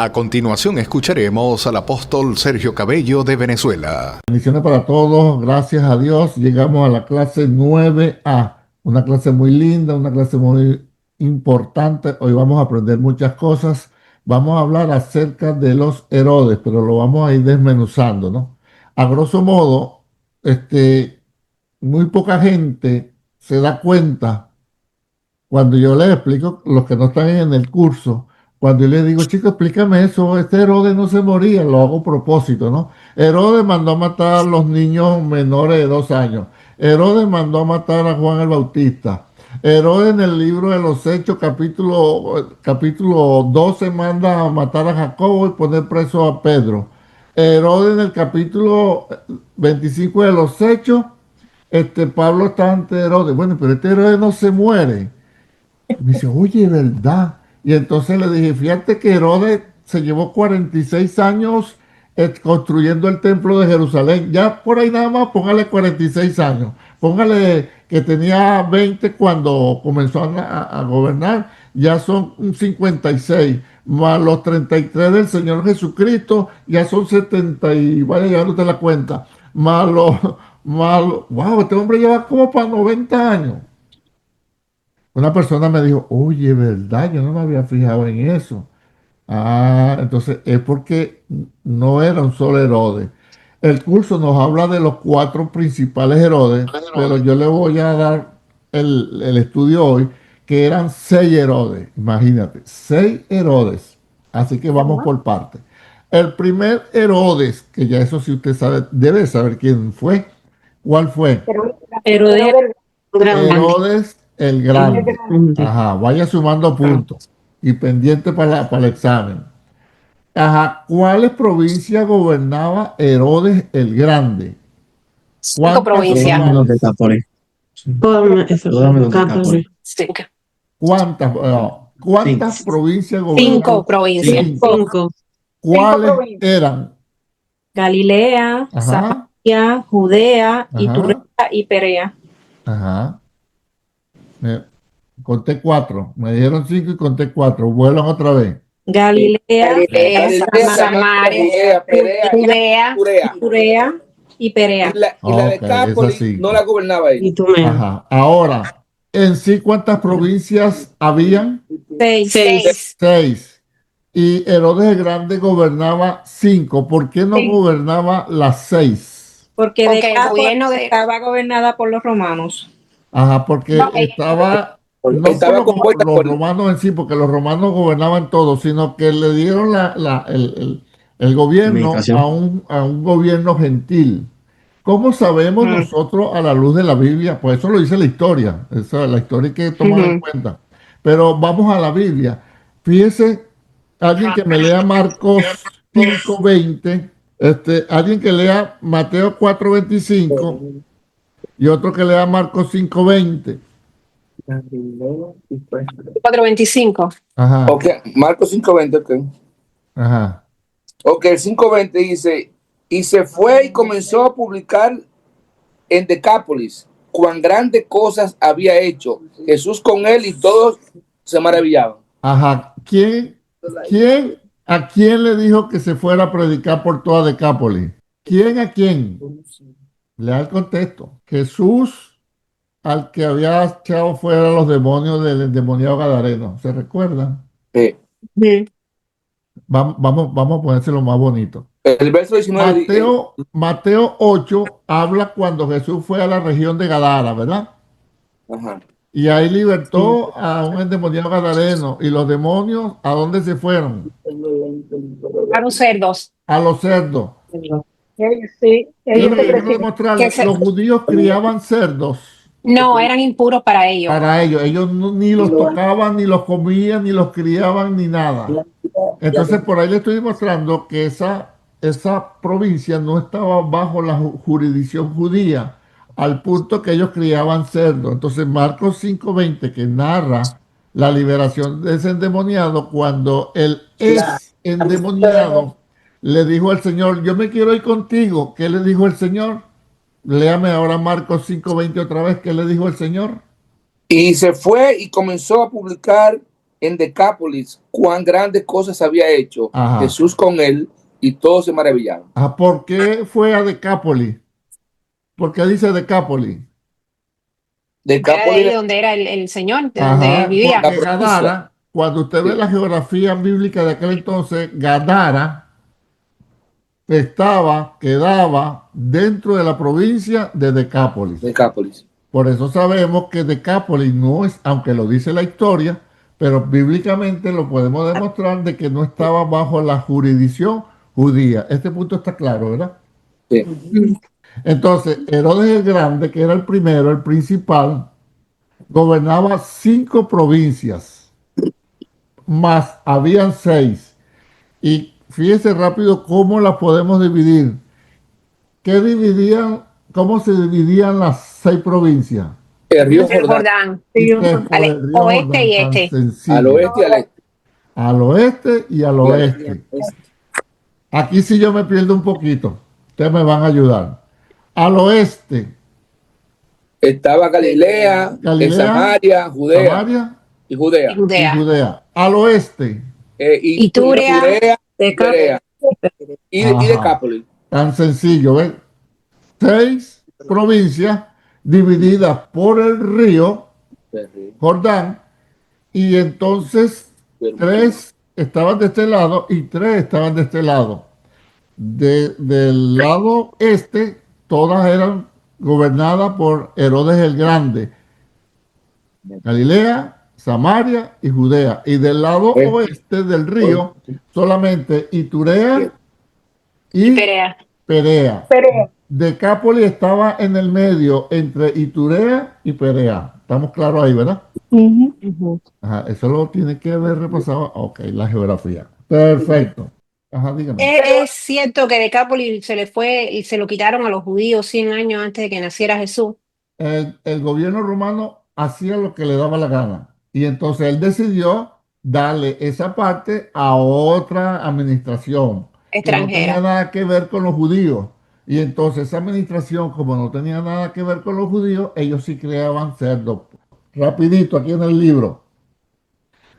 A continuación escucharemos al apóstol Sergio Cabello de Venezuela. Bendiciones para todos, gracias a Dios. Llegamos a la clase 9A, una clase muy linda, una clase muy importante. Hoy vamos a aprender muchas cosas. Vamos a hablar acerca de los Herodes, pero lo vamos a ir desmenuzando, ¿no? A grosso modo, muy poca gente se da cuenta cuando yo les explico, los que no están en el curso, cuando yo les digo, chicos, explícame eso, este Herodes no se moría, lo hago a propósito, ¿no? Herodes mandó a matar a los niños menores de 2 años. Herodes mandó a matar a Juan el Bautista. Herodes en el libro de los Hechos, capítulo 12, manda a matar a Jacobo y poner preso a Pedro. Herodes en el capítulo 25 de los Hechos, Pablo está ante Herodes. Bueno, pero este Herodes no se muere. Me dice, oye, ¿verdad? Y entonces le dije, fíjate que Herodes se llevó 46 años construyendo el templo de Jerusalén. Ya por ahí nada más póngale 46 años. Póngale que tenía 20 cuando comenzó a gobernar. Ya son un 56. Más los 33 del Señor Jesucristo, ya son 70 y vaya llevándote la cuenta. Wow, este hombre lleva como para 90 años. Una persona me dijo, oye, ¿verdad? Yo no me había fijado en eso. Ah, entonces es porque no era un solo Herodes. El curso nos habla de los 4 principales Herodes, pero yo le voy a dar el estudio hoy, que eran 6 Herodes. Imagínate, 6 Herodes. Así que vamos por partes. El primer Herodes, que ya eso sí usted sabe, debe saber quién fue. ¿Cuál fue? Herodes Grande. Herodes el Grande. Ajá, vaya sumando puntos y pendiente para el examen. Ajá, ¿cuáles provincias gobernaba Herodes el Grande? 5 provincias. ¿Cuántas provincias gobernaba? 5 provincias. 5. ¿Cuáles eran? Galilea, Ajá. Samaria, Judea, Ajá. Iturea y Perea. Ajá. Conté 4. Me dijeron 5 y conté 4. Vuelan otra vez. Galilea, Samaria, Judea, Iturea y Perea. Y la de Decápolis no la gobernaba él. Ajá. Ahora, en sí, ¿cuántas provincias habían? 6. 6. Y Herodes el Grande gobernaba 5. ¿Por qué no gobernaba las 6? Porque el gobierno estaba gobernada por los romanos. Ajá, porque No estaba compuesta por los romanos en sí, porque los romanos gobernaban todo, sino que le dieron el gobierno a un gobierno gentil. ¿Cómo sabemos nosotros a la luz de la Biblia? Pues eso lo dice la historia. Esa, la historia hay que tomar en cuenta. Pero vamos a la Biblia. Fíjese, alguien que me lea Marcos 5:20, alguien que lea Mateo 4:25 y otro que lea Marcos 5:20. 4:25. Ajá. Ok, Marcos 5:20, ok. Ajá. Ok, el 5:20 dice, y se fue y comenzó a publicar en Decápolis cuán grandes cosas había hecho Jesús con él y todos se maravillaban. Ajá. ¿A quién le dijo que se fuera a predicar por toda Decápolis? ¿Quién a quién? Lea el contexto. Jesús al que había echado fuera los demonios del endemoniado Gadareno. ¿Se recuerdan? Sí. Vamos a ponérselo más bonito. El verso 19. Mateo 8 habla cuando Jesús fue a la región de Gadara, ¿verdad? Ajá. Y ahí libertó a un endemoniado gadareno. ¿Y los demonios a dónde se fueron? A los cerdos. A los cerdos. Sí, Quiero demostrarles, los judíos criaban cerdos. No, eran impuros para ellos. Para ellos. Ellos ni los tocaban, ni los comían, ni los criaban, ni nada. Entonces, por ahí le estoy demostrando que esa provincia no estaba bajo la jurisdicción judía, al punto que ellos criaban cerdos. Entonces, Marcos 5:20, que narra la liberación de ese endemoniado, cuando el endemoniado le dijo al Señor, yo me quiero ir contigo. ¿Qué le dijo el Señor? Léame ahora Marcos 5:20 otra vez. ¿Qué le dijo el Señor? Y se fue y comenzó a publicar en Decápolis cuán grandes cosas había hecho Ajá. Jesús con él y todos se maravillaban. ¿Por qué fue a Decápolis? ¿Por qué dice Decápolis? Era de ahí Decápolis, donde era el Señor, de Ajá, donde vivía. porque La provincia. Gadara, cuando usted ve Sí. la geografía bíblica de aquel entonces, Gadara quedaba dentro de la provincia de Decápolis. Decápolis. Por eso sabemos que Decápolis no es, aunque lo dice la historia, pero bíblicamente lo podemos demostrar de que no estaba bajo la jurisdicción judía. Este punto está claro, ¿verdad? Sí. Entonces, Herodes el Grande, que era el primero, el principal, gobernaba 5 provincias, más habían 6. Y fíjese rápido cómo las podemos dividir. ¿Cómo se dividían las 6 provincias? El río El Jordán, Jordán. Y que por Al el río oeste Jordán, y tan este. sencillo. al oeste y al este. Al oeste y al Y al oeste. este. Aquí sí yo me pierdo un poquito. Ustedes me van a ayudar. Al oeste, Estaba Galilea, Galilea, Samaria, Judea Samaria y Y Judea. y Judea. Judea. Al oeste, Iturea, Iturea, Perea y Ajá. Decápolis. tan sencillo, ¿ven? 6 provincias divididas por el río Jordán, y entonces 3 estaban de este lado y 3 estaban de este lado. Del lado este, todas eran gobernadas por Herodes el Grande, Galilea, Samaria y Judea. Y del lado oeste del río, solamente Iturea y Perea. Perea. Decápolis estaba en el medio entre Iturea y Perea. Estamos claros ahí, ¿verdad? Ajá, eso lo tiene que haber repasado. Ok, la geografía. Perfecto. Ajá, dígame. Es cierto que Decápolis se le fue y se lo quitaron a los judíos 100 años antes de que naciera Jesús. El gobierno romano hacía lo que le daba la gana. Y entonces él decidió darle esa parte a otra administración que no tenía Extranjera. nada que ver con los judíos. Y entonces esa administración, como no tenía nada que ver con los judíos, ellos sí creaban cerdos. Rapidito, aquí en el libro.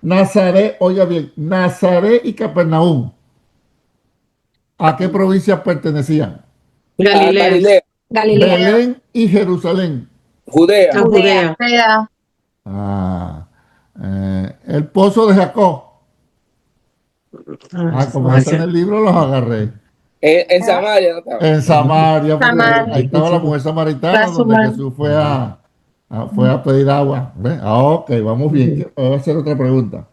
Nazaret, oiga bien, Nazaret y Capernaum, ¿a qué provincia pertenecían? Galilea, Galilea. Belén y Jerusalén. Judea, Judea. Ah, el pozo de Jacob. Como está en el libro, los agarré. en Samaria, ¿no estaba? En Samaria, porque Samaria. ahí estaba la mujer samaritana, La donde Samaria. Jesús fue a pedir agua. ¿Ve? Ok, vamos bien. Voy a hacer otra pregunta.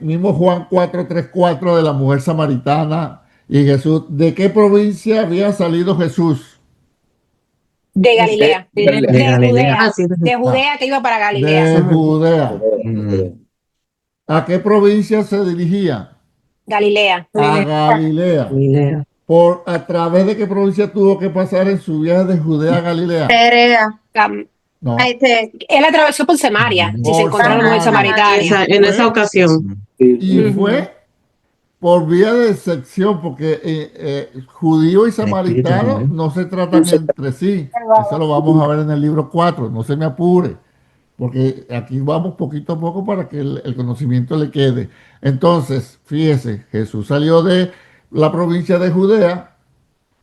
Mismo Juan 4:34 de la mujer samaritana y Jesús. ¿De qué provincia había salido Jesús? De Galilea. De De Galilea. Judea. Ah, sí, De Judea que iba para Galilea. De Judea. Judea. ¿A qué provincia se dirigía? Galilea. A Galilea. ¿A través de qué provincia tuvo que pasar en su viaje de Judea a Galilea? Perea. No. Él atravesó por Samaria y se Por encontró a la mujer Samaria. samaritana. En esa ocasión. Y Ujú. fue por vía de excepción, porque judío y samaritano no se tratan entre sí. Eso lo vamos a ver en el libro 4. No se me apure, porque aquí vamos poquito a poco para que el conocimiento le quede. Entonces, fíjese, Jesús salió de la provincia de Judea,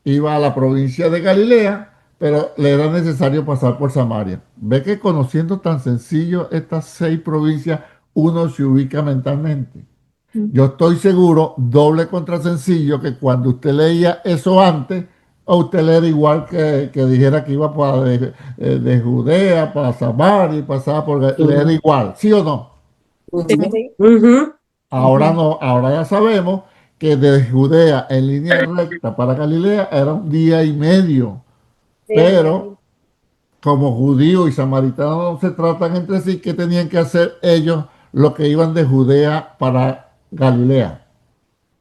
iba a la provincia de Galilea, pero le era necesario pasar por Samaria. Ve que conociendo tan sencillo estas 6 provincias, uno se ubica mentalmente. Yo estoy seguro, doble contra sencillo, que cuando usted leía eso antes, a usted le era igual que dijera que iba para de Judea, para Samaria y pasaba por... Le era igual, ¿sí o no? Ujú. Ahora no, ahora ya sabemos que de Judea en línea recta para Galilea era 1 día y medio. Pero como judío y samaritano no se tratan entre sí, ¿qué tenían que hacer ellos los que iban de Judea para Galilea?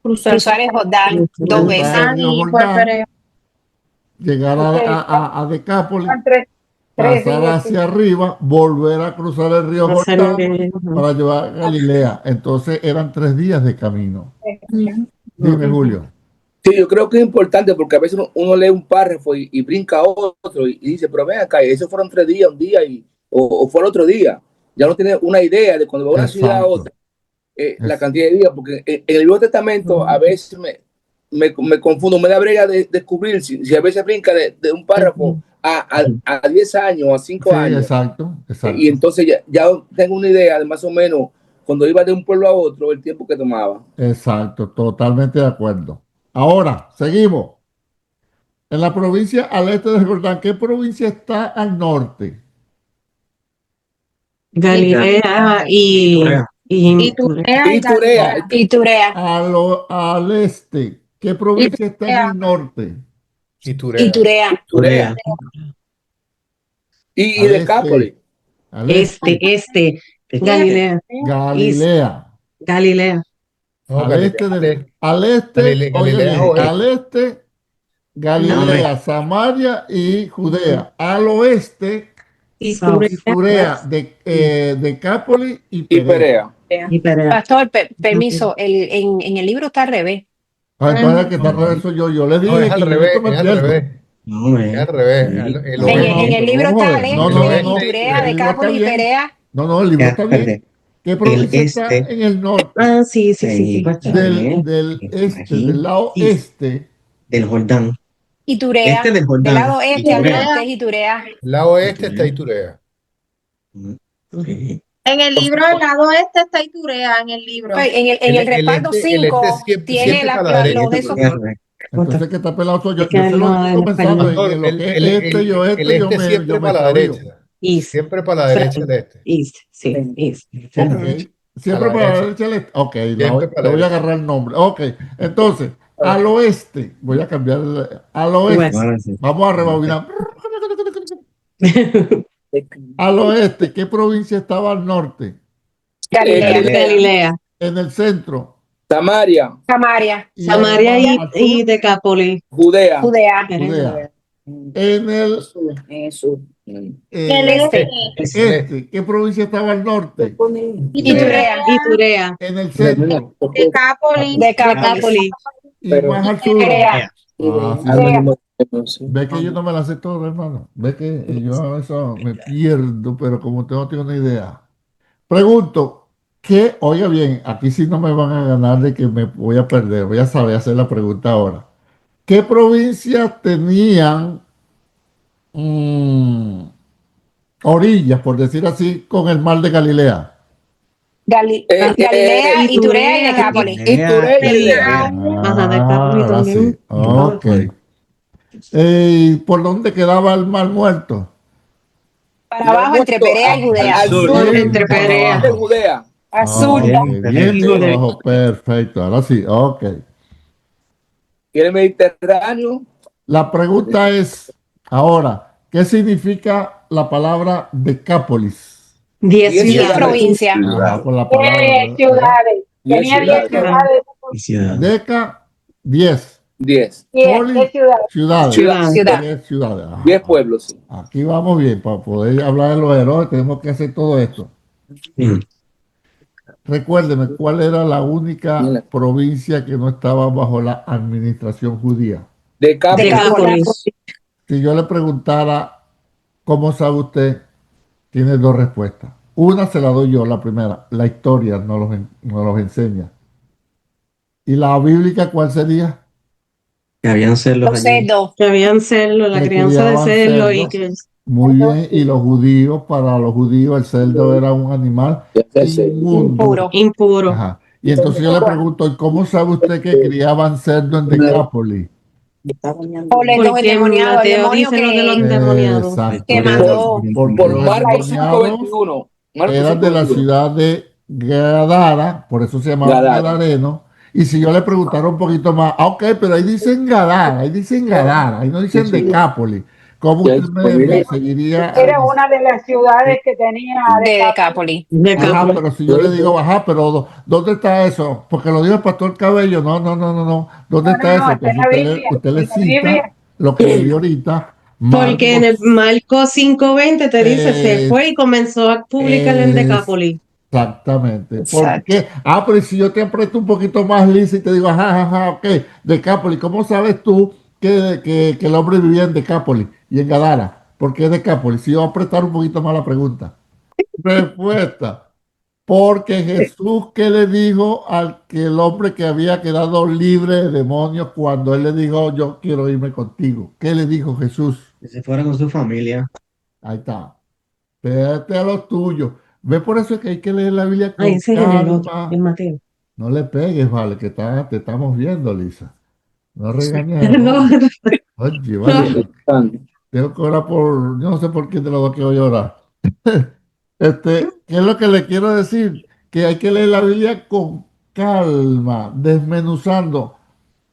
Cruzar el Jordán 2 veces. Cruzar el río Jordán, llegar a Decápolis, pasar hacia arriba, volver a cruzar el río Jordán para llevar a Galilea. Entonces eran 3 días de camino. Dime, Julio. Sí, yo creo que es importante porque a veces uno lee un párrafo y brinca a otro y dice, pero ven acá, esos fueron 3 días, 1 día y o fue el otro día. Ya no tiene una idea de cuando va a una ciudad a Exacto. otra, la cantidad de días, porque en el Nuevo Testamento a veces me confundo, me da brega de descubrir si a veces brinca de un párrafo a 10 años, a 5 Sí, años. exacto, exacto. Y entonces ya tengo una idea de más o menos cuando iba de un pueblo a otro, el tiempo que tomaba. Exacto, totalmente de acuerdo. Ahora, seguimos. En la provincia al este del Jordán, ¿qué provincia está al norte? Galilea y Y Turea y Y Turea, Galilea. Y Turea. Al este, ¿qué provincia está en el norte? Y Y Turea. Turea. Turea. Y Al Decápolis. este, al este, Galilea, Galilea. Galilea. No, Al este al este, oye Galilea es bien, oeste. al este, Galilea, Samaria y Judea. Al oeste, Y Turea, Decápolis y Y Perea. Perea. Y Perea. Pastor, permiso, en el libro está al revés. Ah, entonces el que está al revés soy yo. Yo le No, dije es al que yo revés, nunca me es al pierdo. revés. Es al revés. El En oeste. el libro está al No, este, no, y no, Turea, el libro Decápolis y está bien. Perea. No, el libro está bien. ¿Qué provincia está en el norte? Ah, sí, sí, sí, sí. Del este, del lado este, Del Jordán. Y Turea. Este del Del Jordán. lado este al Turea. norte es y Turea. El lado oeste está Iturea. Sí. En el libro del lado este está Turea, en el libro. En el respaldo el 5 este tiene siempre para la derecha. los de esos. entonces que está pelado soy yo. Es que Yo sé lo que no, estoy en comenzando español. en lo que es este y oeste, el este yo siempre me para la extravío. derecha. East. Siempre para la derecha del este. East, sí, East. Ok. Siempre A la para la derecha. derecha del este. Ok, Siempre para te la voy a derecha. agarrar el nombre. Ok, entonces, al oeste, voy a cambiar al oeste. West. Ahora sí. Vamos a rebobinar. Al oeste, ¿qué provincia estaba al norte? Galilea, Galilea, En el centro. Samaria, Samaria, Y Samaria al y sur, Decápolis. Judea. Judea. Judea. En el El este. este, ¿qué provincia estaba al norte? Y Turea. Y Turea. En el centro. Decápolis. Decápolis. Y más al sur. Perea. Ah, sí. Ve que yo no me la sé todo, hermano. Ve que yo a veces me pierdo, pero como usted no tiene una idea. Pregunto, ¿qué? Oiga bien, aquí sí no me van a ganar de que me voy a perder. Voy a saber hacer la pregunta ahora. ¿Qué provincias tenían orillas, por decir así, con el mar de Galilea? Galilea, y y Turea y Turea. Decápolis. Y Turea y Galilea. Ajá, Decápolis Ahora también. sí. Ok. ¿Por dónde quedaba el mar muerto? Para abajo entre Perea y Judea. Al sur, Entre Para Perea. de abajo. Judea. Azul. Ok, bien por abajo. Perfecto. Ahora sí. Ok. Y el Mediterráneo. La pregunta es, ahora, ¿qué significa la palabra Decápolis? 10 10 10 ciudades. provincias. Ajá, por la palabra. Ciudades. 10 Tenía 10 ciudades. ciudades. Y ciudad. Deca, 10. 10. Poli, 10 ciudades. ciudades. Ciudad. 10 ciudades. Ajá. 10 pueblos. Sí. Aquí vamos bien. Para poder hablar de los héroes, tenemos que hacer todo esto. Mm. Recuérdeme, ¿cuál era la única Mira. provincia que no estaba bajo la administración judía? Decápolis. Decápolis. Si yo le preguntara, ¿cómo sabe usted? Tiene dos respuestas. Una se la doy yo, la primera. La historia nos los enseña. ¿Y la bíblica cuál sería? Que habían cerdos Los allí. cerdos. Que habían cerdo, la Que crianza de criaban cerdo y cerdos. que Muy bien. Y los judíos, para los judíos, el cerdo era un animal inmundo. Puro. impuro. Ajá. Y entonces yo le pregunto, ¿y cómo sabe usted que criaban cerdo en Decápolis? Por los Porque endemoniados, el Mateo demonio dice lo de los que endemoniados. Exacto. que mandó. Porque Por los Marcos endemoniados 5:21. Marcos eran de la 5:21. ciudad de Gadara, por eso se llamaban Gadara. Gadarenos. Y si yo le preguntara un poquito más, ok, pero ahí dicen Gadara, ahí no dicen Sí, sí. Decápolis. ¿Cómo Ya, usted pues, mira. me seguiría? Era una de las ciudades que tenía De Decápolis. Ajá, Decápolis. pero si yo le digo, ajá, pero ¿dónde está eso? Porque lo dijo el pastor Cabello. No. ¿Dónde No, está eso? no, está en la Entonces Biblia, usted le en la cita Biblia. lo que le dio ahorita. Porque en el Marcos 5:20 te dice, se Eh, fue y comenzó a publicar en Decápolis. Exactamente. ¿Por Exacto. qué? Pero si yo te aprieto un poquito más, Lisa, y te digo, ajá, ok, Decápolis, ¿cómo sabes tú que el hombre vivía en Decápolis y en Gadara? ¿Por qué Decápolis? Si yo voy a apretar un poquito más la pregunta. Respuesta. Porque Jesús, ¿qué le dijo al que el hombre que había quedado libre de demonios cuando él le dijo, yo quiero irme contigo? ¿Qué le dijo Jesús? Que se fuera con su familia. Ahí está. Vete a lo tuyo. Ve, por eso es que hay que leer la Biblia Ay, con ese es el otro, calma. el Mateo. No le pegues, vale, que te estamos viendo, Lisa. No regañes a No, Ron. Oye, vale, no. tengo que orar por, yo no sé por quién de los dos que voy a orar. ¿Qué es lo que le quiero decir? Que hay que leer la Biblia con calma, desmenuzando.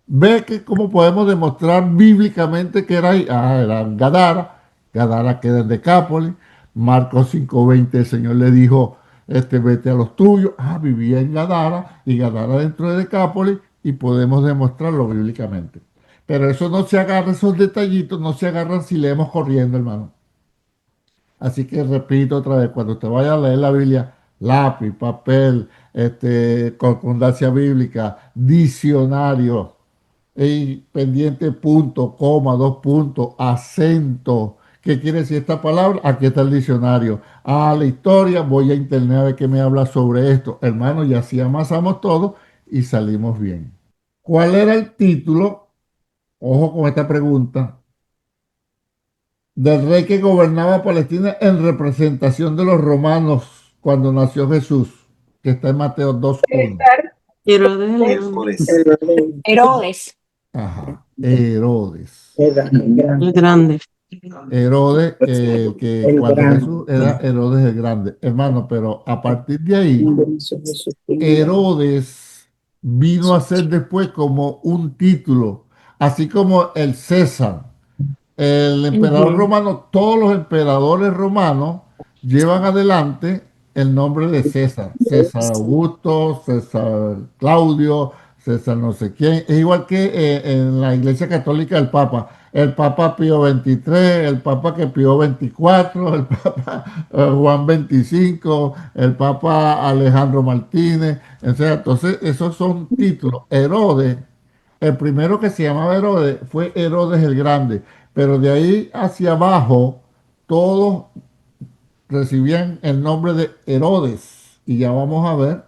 Ve que cómo podemos demostrar bíblicamente que era ahí. Ah, era Gadara. Gadara queda en Decápolis. Marcos 5:20, el Señor le dijo, vete a los tuyos. Ah, vivía en Gadara y Gadara dentro de Decápolis y podemos demostrarlo bíblicamente. Pero eso no se agarra, esos detallitos no se agarran si leemos corriendo, hermano. Así que repito otra vez, cuando te vaya a leer la Biblia, lápiz, papel, concordancia bíblica, diccionario, y pendiente punto, coma, dos puntos, acento. ¿Qué quiere decir esta palabra? Aquí está el diccionario. Ah, la historia, voy a internet a ver qué me habla sobre esto. Hermano, y así amasamos todo y salimos bien. ¿Cuál era el título? Ojo con esta pregunta del rey que gobernaba Palestina en representación de los romanos cuando nació Jesús, que está en Mateo 2:1. Herodes el Grande. Herodes. Ajá, Herodes. El Grande. Herodes, que cuando Jesús era Herodes el Grande. Hermano, pero a partir de ahí, Herodes vino a ser después como un título, así como el César. El emperador Ujú. romano, todos los emperadores romanos llevan adelante el nombre de César. César Augusto, César Claudio, César no sé quién. Es igual que en la Iglesia Católica el Papa. El Papa Pío XXIII, el Papa que Pío XXIV, el Papa Juan XXV, el Papa Alejandro Martínez. O sea, entonces, esos son títulos. Herodes, el primero que se llamaba Herodes fue Herodes el Grande, pero de ahí hacia abajo todos recibían el nombre de Herodes y ya vamos a ver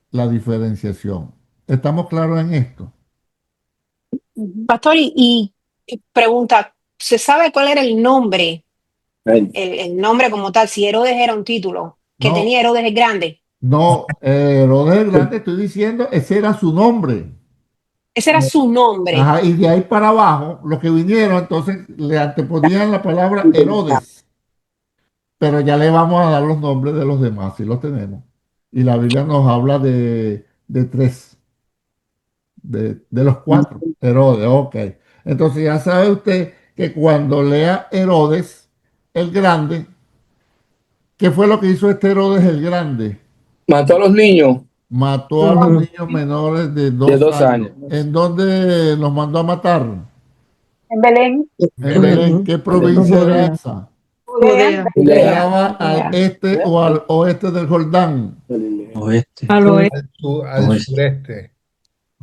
la diferenciación. ¿Estamos claros en esto? Pastor, y pregunta, ¿se sabe cuál era el nombre? El nombre como tal, si Herodes era un título que No, tenía Herodes el Grande. no, Herodes el Grande, estoy diciendo, ese era su nombre. Ese era su nombre. Ajá, y de ahí para abajo, los que vinieron, entonces le anteponían la palabra Herodes. Pero ya le vamos a dar los nombres de los demás, si los tenemos. Y la Biblia nos habla de tres, de los cuatro. Herodes, ok. Entonces ya sabe usted que cuando lea Herodes el Grande, ¿qué fue lo que hizo este Herodes el Grande? Mató a los niños Mató a los niños menores de de 2 años. ¿En dónde los mandó a matar? En Belén, En Belén. ¿Qué provincia era esa? Judea, Judea. ¿Quedaba al este o al oeste del Jordán? Oeste. Al oeste. Al Oeste. sureste.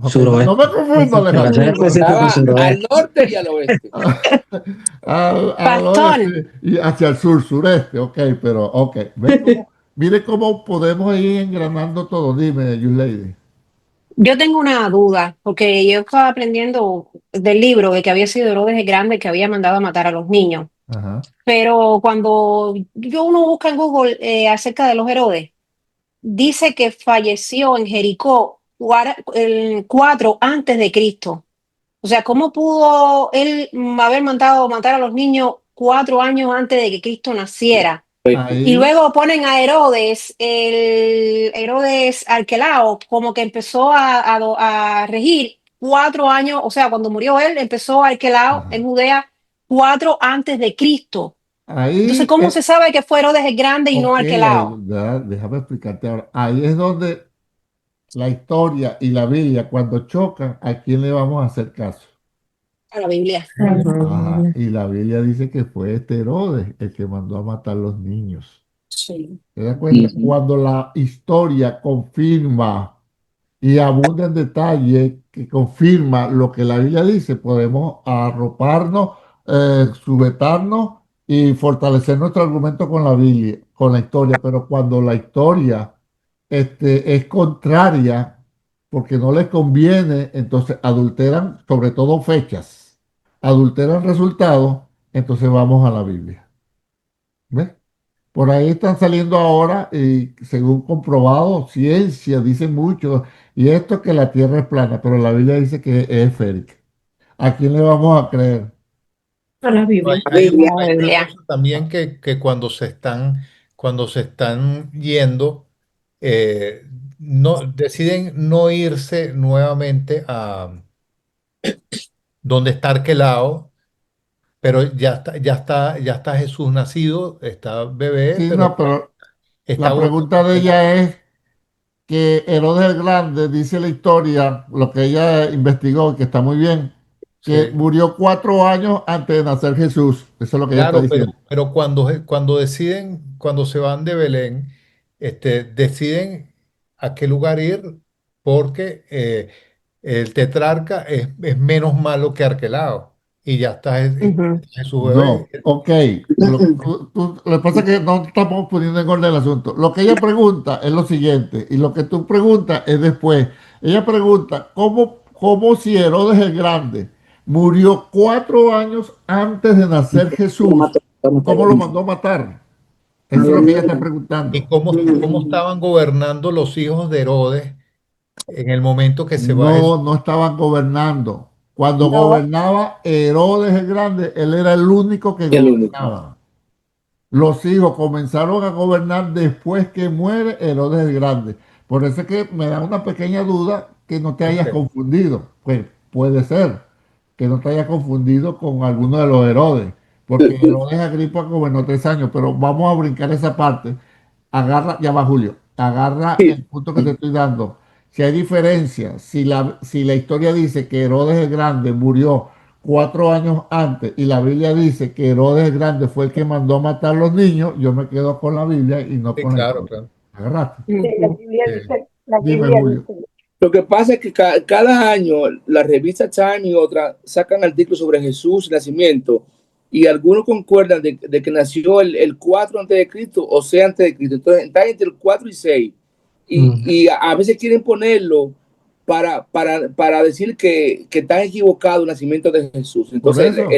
Ok, Suroeste. no me confundo, Para ser Alejandro. específico, Estaba al suroeste. norte y al oeste. Al Pastor, oeste y hacia el sur, sureste. Ok, pero ok. Mire cómo podemos ir engranando todo. Dime, you lady. yo tengo una duda, porque yo estaba aprendiendo del libro de que había sido Herodes el Grande que había mandado a matar a los niños. Ajá. Pero cuando uno busca en Google acerca de los Herodes, dice que falleció en Jericó el 4 antes de Cristo. O sea, ¿cómo pudo él haber mandado a matar a los niños 4 años antes de que Cristo naciera? Y Ahí, luego ponen a Herodes, el Herodes Arquelao, como que empezó a regir 4 años, o sea, cuando murió él, empezó Arquelao ajá. en Judea 4 antes de Cristo. Entonces, Ahí, ¿cómo se sabe que fue Herodes el Grande y no ok, Arquelao? déjame explicarte ahora. Ahí es donde la historia y la Biblia, cuando chocan, ¿a quién le vamos a hacer caso? A la Biblia. Ajá. Y la Biblia dice que fue este Herodes el que mandó a matar a los niños. Sí. ¿Te das cuenta? Cuando la historia confirma y abunda en detalle que confirma lo que la Biblia dice, podemos arroparnos, sujetarnos y fortalecer nuestro argumento con la Biblia, con la historia, pero cuando la historia es contraria, porque no les conviene, entonces adulteran sobre todo fechas, adulteran resultados, entonces vamos a la Biblia. ¿Ves? Por ahí están saliendo ahora, y según comprobado, ciencia dice mucho, y esto que la Tierra es plana, pero la Biblia dice que es esférica. ¿A quién le vamos a creer? A la No, Biblia. La hay una Biblia. cosa también que cuando se están yendo, eh, no, deciden no irse nuevamente a donde está Arquelao, pero ya está Jesús nacido, está bebé, Sí, pero no, pero está la pregunta de ella es que Herodes el Grande, dice la historia, lo que ella investigó, que está muy bien, que sí. murió 4 años antes de nacer Jesús. Eso es lo que ella está Claro, diciendo. pero cuando deciden, cuando se van de Belén, deciden a qué lugar ir porque el tetrarca es menos malo que Arquelao y ya está Ujú. Jesús bebé. No, ok. Lo que pasa es que no estamos poniendo en orden el asunto. Lo que ella pregunta es lo siguiente, y lo que tú preguntas es después. Ella pregunta, ¿cómo si Herodes el Grande murió 4 años antes de nacer Jesús? ¿Cómo lo mandó a matar? Eso es lo que ella está ¿Y preguntando. cómo estaban gobernando los hijos de Herodes en el momento que se va Jesús? No, no estaban gobernando. Cuando No, gobernaba Herodes el Grande, él era el único que El único. gobernaba. Los hijos comenzaron a gobernar después que muere Herodes el Grande. Por eso es que me da una pequeña duda que no te hayas Ok. confundido. Pues puede ser que no te hayas confundido con alguno de los Herodes, porque Herodes Agripa gobernó 3 años, pero vamos a brincar esa parte. Agarra, ya va Julio, agarra el punto que te estoy dando. Si hay diferencia, si la historia dice que Herodes el Grande murió 4 años antes y la Biblia dice que Herodes el Grande fue el que mandó a matar a los niños, yo me quedo con la Biblia y no Sí, con la claro, historia. claro. Agarraste. sí, la Ujú. Biblia Eh, dice, la Dime, Biblia Julio. dice. Lo que pasa es que cada año la revista Time y otra sacan artículos sobre Jesús y nacimiento y algunos concuerdan de que nació el 4 antes de Cristo o sea antes de Cristo. Entonces está entre el 4 y 6 y a veces quieren ponerlo para decir que está equivocado el nacimiento de Jesús. Por Entonces eso,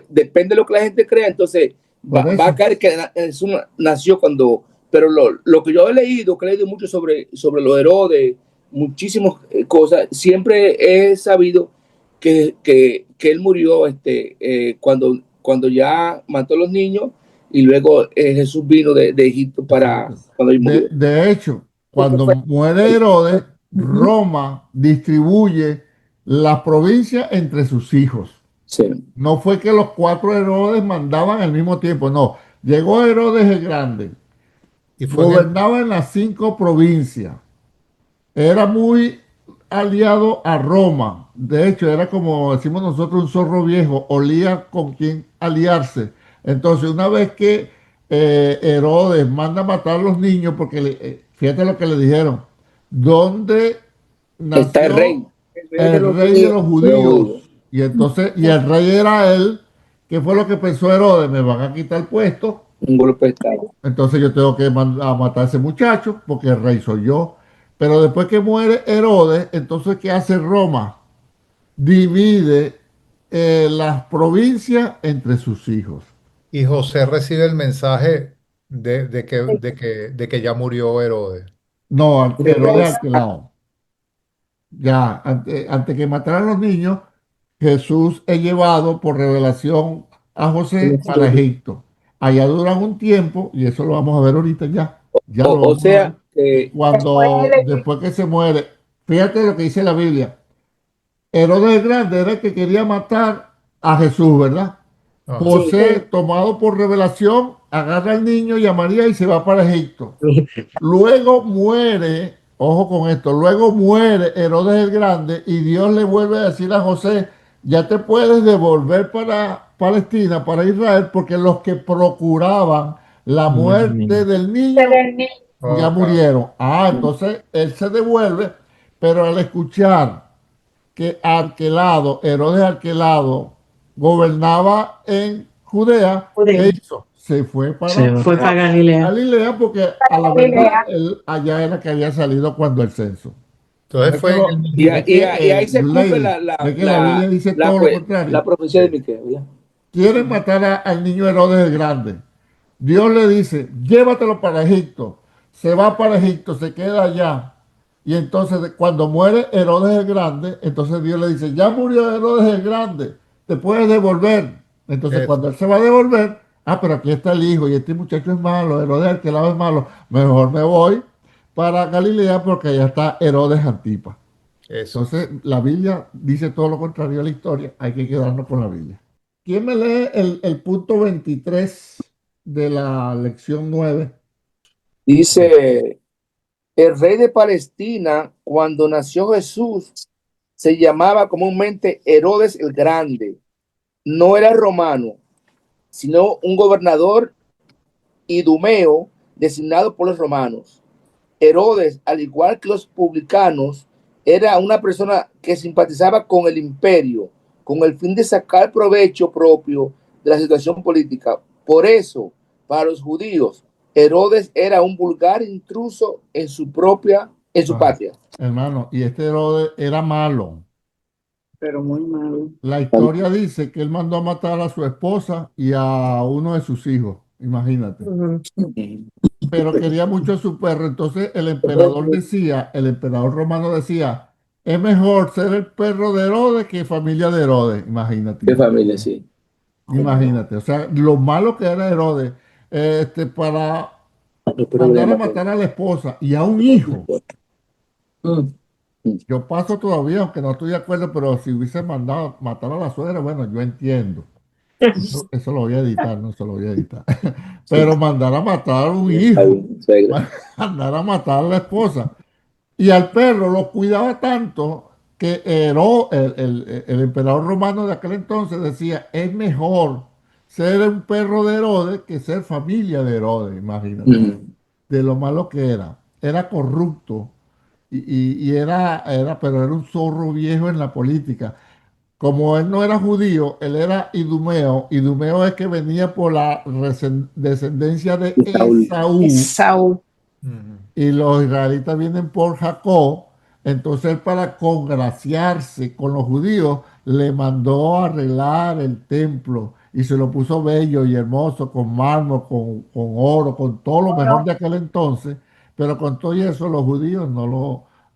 depende de lo que la gente crea. Entonces por va a eso. caer que Jesús nació cuando... Pero lo que yo que he leído mucho sobre los Herodes, muchísimas cosas. Siempre he sabido que él murió cuando ya mató a los niños y luego Jesús vino de Egipto para Exacto. cuando él murió. De hecho, Porque cuando fue muere Herodes, Roma distribuye las provincias entre sus hijos. sí, No fue que los 4 Herodes mandaban al mismo tiempo, no. Llegó Herodes el Grande, y fue en el, gobernaba en las 5 provincias, era muy aliado a Roma. De hecho, era como decimos nosotros, un zorro viejo, olía con quién aliarse. Entonces, una vez que Herodes manda a matar a los niños, porque fíjate lo que le dijeron, ¿dónde está el rey, nació el rey de el los rey de judíos. los De los judíos? judíos. Y entonces, y el rey era él. ¿Qué fue lo que pensó Herodes? Me van a quitar el puesto, Un golpe de estado. entonces yo tengo que mandar a matar a ese muchacho porque el rey soy yo. Pero después que muere Herodes, entonces ¿qué hace Roma? Divide las provincias entre sus hijos. y José recibe el mensaje de que ya murió Herodes. No, Herodes Pues, Arquelao. Ya, antes que mataran a los niños, Jesús es llevado por revelación a José para Egipto. Allá duran un tiempo, y eso lo vamos a ver ahorita ya. Ya lo O vamos a ver. sea Y que Después cuando, después que se muere, fíjate lo que dice la Biblia. Herodes el Grande era el que quería matar a Jesús, ¿verdad? Ajá. sí, José, tomado por revelación, agarra al niño y a María y se va para Egipto. Luego muere, ojo con esto, luego muere Herodes el Grande y Dios le vuelve a decir a José, ya te puedes devolver para Palestina, para Israel, porque los que procuraban la muerte del se niño del niño. ya Ok. murieron. Entonces él se devuelve, pero al escuchar que Arquelado, Herodes Arquelado, gobernaba en Judea, ¿qué Judea. hizo? Se fue Se para va. Fue para Galilea. Galilea porque a la verdad Galilea. él allá era que había salido cuando el censo. Entonces Ve que, fue en el lo- Y, mismo. ve y ahí que, se cumple Lady, ve que la Biblia dice todo lo la contrario. profecía de Miqueas, ¿verdad? Quieren matar al niño Herodes el Grande. Dios le dice, llévatelo para Egipto. Se va para Egipto, se queda allá. Y entonces cuando muere Herodes el Grande, entonces Dios le dice, ya murió Herodes el Grande, te puedes devolver. Entonces Eso. cuando él se va a devolver, pero aquí está el hijo y este muchacho es malo, Herodes el que lado es malo, mejor me voy para Galilea porque allá está Herodes Antipas. Eso. Entonces la Biblia dice todo lo contrario a la historia, hay que quedarnos con la Biblia. ¿Quién me lee el punto 23 de la lección 9? Dice, el rey de Palestina, cuando nació Jesús, se llamaba comúnmente Herodes el Grande. No era romano, sino un gobernador idumeo designado por los romanos. Herodes, al igual que los publicanos, era una persona que simpatizaba con el imperio, con el fin de sacar provecho propio de la situación política. Por eso, para los judíos, Herodes era un vulgar intruso en su patria. Hermano, y este Herodes era malo. Pero muy malo. La historia dice que él mandó a matar a su esposa y a uno de sus hijos, imagínate. Ujú. Pero quería mucho a su perro. Entonces el emperador romano decía, es mejor ser el perro de Herodes que familia de Herodes. Imagínate. De familia, sí. Imagínate. O sea, lo malo que era Herodes, para mandar a matar a la esposa y a un hijo. Yo paso todavía, aunque no estoy de acuerdo, pero si hubiese mandado matar a la suegra, bueno, yo entiendo. Eso lo voy a editar, no se lo voy a editar. Pero mandar a matar a un hijo, mandar a matar a la esposa. Y al perro lo cuidaba tanto que el emperador romano de aquel entonces decía, es mejor ser un perro de Herodes que ser familia de Herodes, imagínate. De lo malo que era. Era corrupto y pero era un zorro viejo en la política. Como él no era judío, él era idumeo. Idumeo es que venía por la descendencia de Esaú Esaú. Ujú. y los israelitas vienen por Jacob. Entonces él para congraciarse con los judíos le mandó a arreglar el templo y se lo puso bello y hermoso con mármol, con oro, con todo lo mejor de aquel entonces. Pero con todo eso los judíos no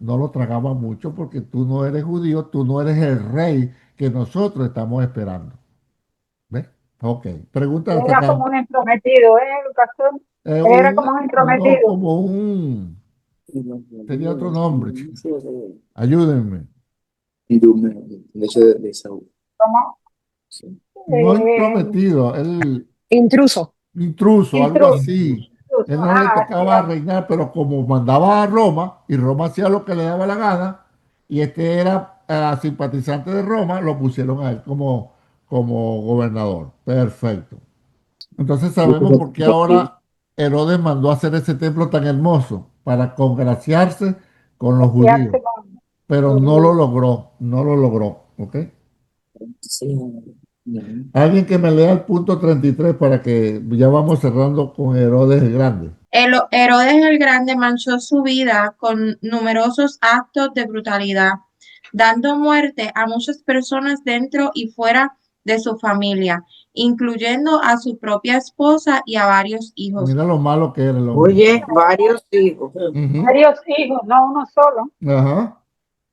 lo tragaban mucho porque tú no eres judío, tú no eres el rey que nosotros estamos esperando. ¿Ves? Ok. Pregunta hasta Era acá. como un entrometido, ¿eh, pastor? Era como un No, entrometido. como un... Tenía otro nombre, chico. Ayúdenme. De Esaú. Como No eh, intrometido, el Intruso. intruso, algo intruso. así. Él no le Sí, tocaba reinar, pero como mandaba a Roma, y Roma hacía lo que le daba la gana, y este era simpatizante de Roma, lo pusieron a él como gobernador. Perfecto. Entonces sabemos por qué ahora Herodes mandó a hacer ese templo tan hermoso, para congraciarse con los judíos, asociarse con pero los no lo judíos. logró, no lo logró, ¿ok? Sí. Alguien que me lea el punto 33 para que ya vamos cerrando con Herodes el Grande. Herodes el Grande manchó su vida con numerosos actos de brutalidad, dando muerte a muchas personas dentro y fuera de su familia, incluyendo a su propia esposa y a varios hijos. Mira lo malo que era el hombre. Oye, varios hijos. Ujú. Varios hijos, no uno solo. Ajá.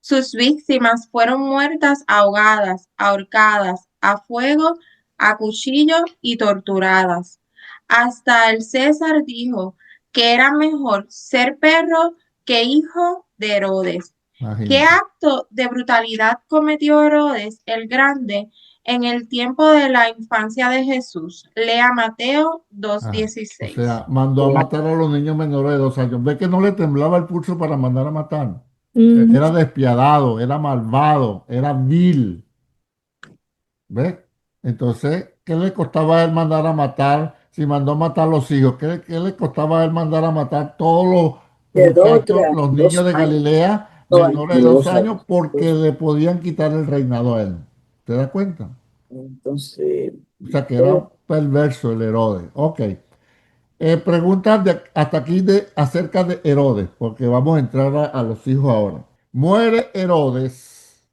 Sus víctimas fueron muertas ahogadas, ahorcadas, a fuego, a cuchillo y torturadas. Hasta el César dijo que era mejor ser perro que hijo de Herodes. ¿Qué Imagínate. acto de brutalidad cometió Herodes el Grande en el tiempo de la infancia de Jesús? Lea Mateo Ajá. O 2:16. sea, mandó a matar a los niños menores de 2 años. Ve que no le temblaba el pulso para mandar a matar. Ujú. Era despiadado, era malvado, era vil. ¿Ves? Entonces, ¿qué le costaba a él mandar a matar si mandó a matar a los hijos? ¿Qué le costaba a él mandar a matar todos los De dos, muchachos, los niños de Galilea menores de 2 años porque le podían quitar el reinado a él? ¿Te das cuenta? Entonces, O sea, que era perverso el Herodes. Ok. Preguntas hasta aquí acerca de Herodes, porque vamos a entrar a los hijos ahora. Muere Herodes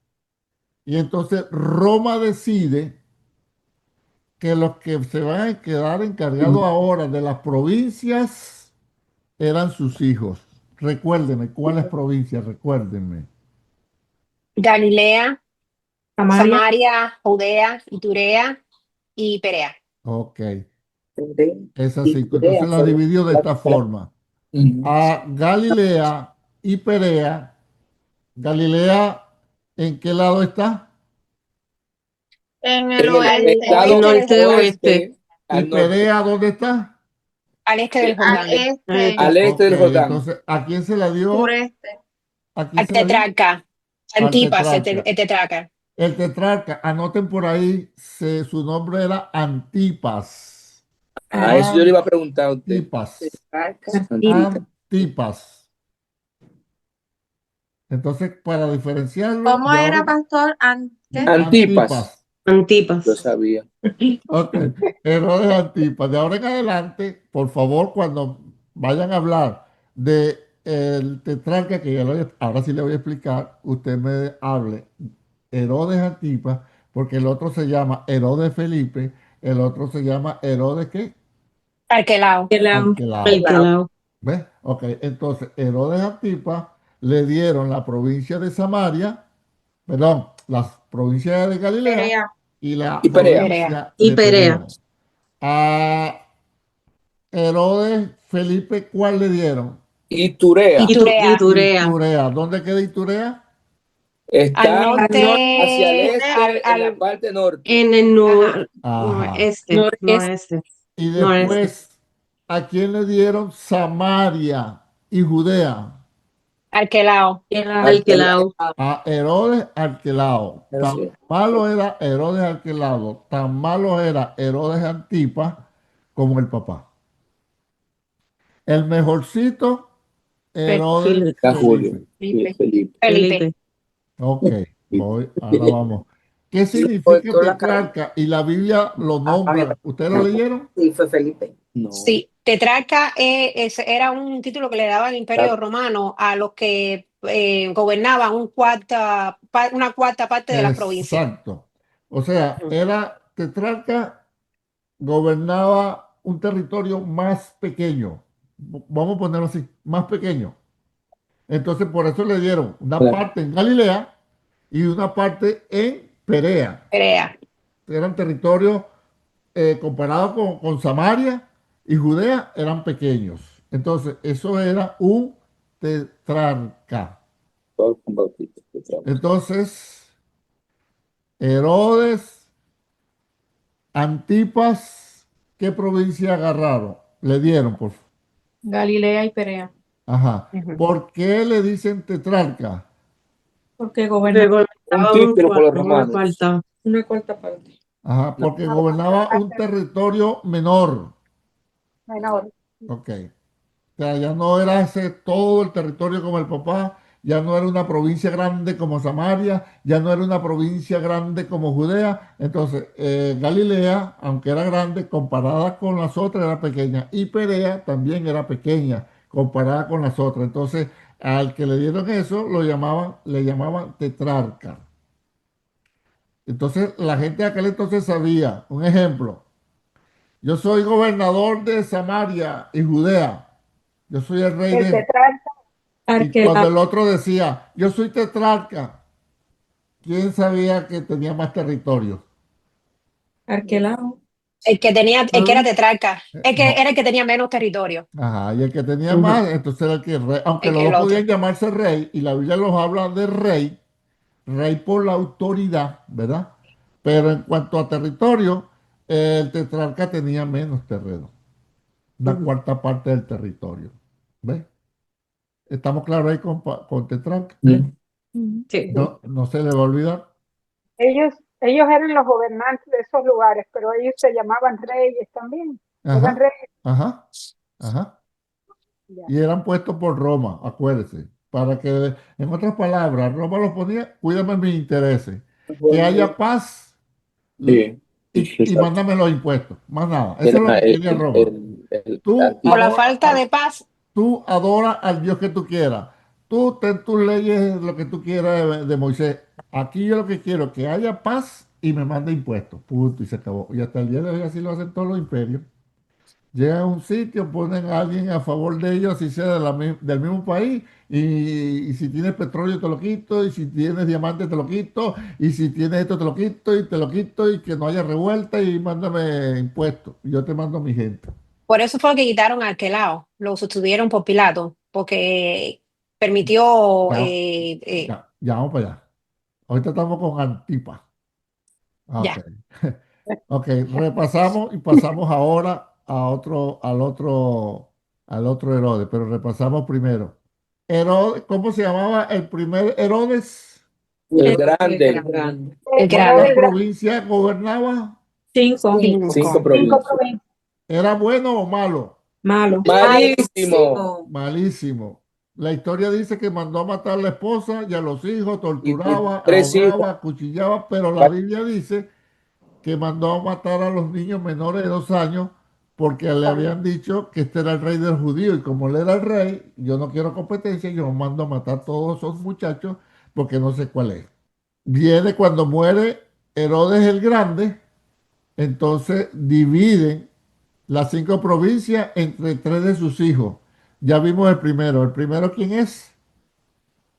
y entonces Roma decide que los que se van a quedar encargados ahora de las provincias eran sus hijos. Recuérdenme, ¿cuáles provincias? Recuérdenme. Galilea, Samaria, Samaria, Judea, Iturea y Perea. Ok, es así. Entonces la dividió de esta forma. Ujú. A Galilea y Perea. Galilea, ¿en qué lado está? En En el el oeste, lado norte, oeste, ¿Y al norte, Perea dónde está? Al este del al Jordán. este, al este Ok, del Jordán. entonces, ¿a quién se la dio? sureste. ¿A quién Al se la dio? tetrarca. Al Antipas, tetrarca. el tetrarca. El tetrarca, anoten por ahí, su nombre era Antipas. A eso yo le iba a preguntar a usted. Antipas. Antita. Antipas. Entonces, para diferenciarlo, ¿Cómo de era, ahora, pastor? ¿Qué? Antipas. Lo Antipas. sabía. Ok, Herodes Antipas. De ahora en adelante, por favor, cuando vayan a hablar de el tetrarca, que ahora sí le voy a explicar, usted me hable Herodes Antipas, porque el otro se llama Herodes Felipe, el otro se llama Herodes ¿qué? Arquelao. Arquelao. Arquelao. ¿Ves? Ok, entonces Herodes Antipas le dieron la provincia de Samaria, perdón, las provincias de Galilea Perea. y la Y Perea. provincia Y de Perea. Perea. A Herodes Felipe, ¿cuál le dieron? Iturea. Iturea. Iturea. Iturea. ¿Dónde queda Iturea? Al Está Al norte, hacia el norte, este, en la parte norte. En el ajá. Ajá. noreste. Y Noreste. después, ¿a quién le dieron Samaria y Judea? Arquelao. Arquelao. A Herodes Arquelao. Tan Sí. malo era Herodes Arquelao, tan malo era Herodes Antipas como el papá. El mejorcito, Herodes Felipe. Está Felipe. Julio. Sí, Felipe. Felipe. Ok, ahora vamos. ¿Qué Por significa toda la cara. tetrarca? Y la Biblia lo nombra. ¿Ustedes lo leyeron? Sí, fue Felipe. No. Sí, tetrarca era un título que le daba el Imperio Romano a los que gobernaban una cuarta parte de las provincias. Exacto. O sea, era tetrarca, gobernaba un territorio más pequeño. Vamos a ponerlo así, más pequeño. Entonces, por eso le dieron una Claro. parte en Galilea y una parte en Perea. Perea. Eran territorios comparados con Samaria y Judea, eran pequeños. Entonces, eso era un tetrarca. Todo con Bautista. Entonces, Herodes, Antipas, ¿qué provincia agarraron? Le dieron, por favor. Galilea y Perea. Ajá. Ujú. ¿Por qué le dicen tetrarca? Porque Porque gobernaba Un gobernaba título por los una romanos. cuarta. una cuarta parte. Ajá, porque gobernaba un territorio menor. menor. Ok. O sea, ya no era ese todo el territorio como el papá, ya no era una provincia grande como Samaria, ya no era una provincia grande como Judea. Entonces, Galilea, aunque era grande, comparada con las otras, era pequeña. Y Perea también era pequeña, comparada con las otras. Entonces, al que le dieron eso, le llamaban tetrarca. Entonces, la gente de aquel entonces sabía, un ejemplo, yo soy gobernador de Samaria y Judea. Yo soy el rey El de... tetrarca, Y cuando el otro decía, yo soy tetrarca, ¿quién sabía que tenía más territorio? Arquelao. El que era tetrarca, No. era el que tenía menos territorio Ajá, y el que tenía Ujú. más, entonces era el que rey, aunque los que el dos otro. podían llamarse rey, y la Biblia los habla de rey, rey por la autoridad, ¿verdad? Pero en cuanto a territorio, el tetrarca tenía menos terreno, una Ujú. cuarta parte del territorio. ¿Ves? ¿Estamos claros ahí con tetrarca? Mm. Sí. No, no se le va a olvidar. ellos eran los gobernantes de esos lugares, pero ellos se llamaban reyes también. Eran Ajá, reyes. ajá, ajá. Ya. Y eran puestos por Roma, acuérdese, para que, en otras palabras, Roma los ponía, cuídame mis intereses, que haya paz, Sí. y mándame los impuestos. Más nada. Eso es lo que quería Roma. Tú Por la adora- falta de paz, Tú adora al Dios que tú quieras. Tú ten tus leyes, lo que tú quieras de Moisés. Aquí yo lo que quiero es que haya paz y me mande impuestos. Punto, y se acabó. Y hasta el día de hoy así lo hacen todos los imperios. Llegan a un sitio, ponen a alguien a favor de ellos, así sea del mismo país, y si tienes petróleo te lo quito, y si tienes diamantes te lo quito, y si tienes esto te lo quito, y te lo quito, y que no haya revuelta, y mándame impuestos. Y yo te mando a mi gente. por eso fue que quitaron a Arquelao, lo sustituyeron por Pilato, porque permitió, Ya, ya vamos para allá. Ahorita estamos con Antipa. Ok. ya. Ok, repasamos y pasamos ahora al otro Herodes, pero repasamos primero. Herodes, ¿cómo se llamaba el primer Herodes? El El grande. grande. El ¿Cuántas grande. provincias gobernaba? 5. 5 Cinco. provincias. ¿Era bueno o malo? Malo. Malísimo. Malísimo. La historia dice que mandó a matar a la esposa y a los hijos, Y torturaba, 3 hijos. ahogaba, acuchillaba, pero la Biblia dice que mandó a matar a los niños menores de 2 años porque le habían dicho que este era el rey del judío y como él era el rey, yo no quiero competencia, yo mando a matar a todos esos muchachos porque no sé cuál es. Viene cuando muere Herodes el Grande, entonces dividen las 5 provincias entre 3 de sus hijos. Ya vimos el primero. ¿El primero quién es?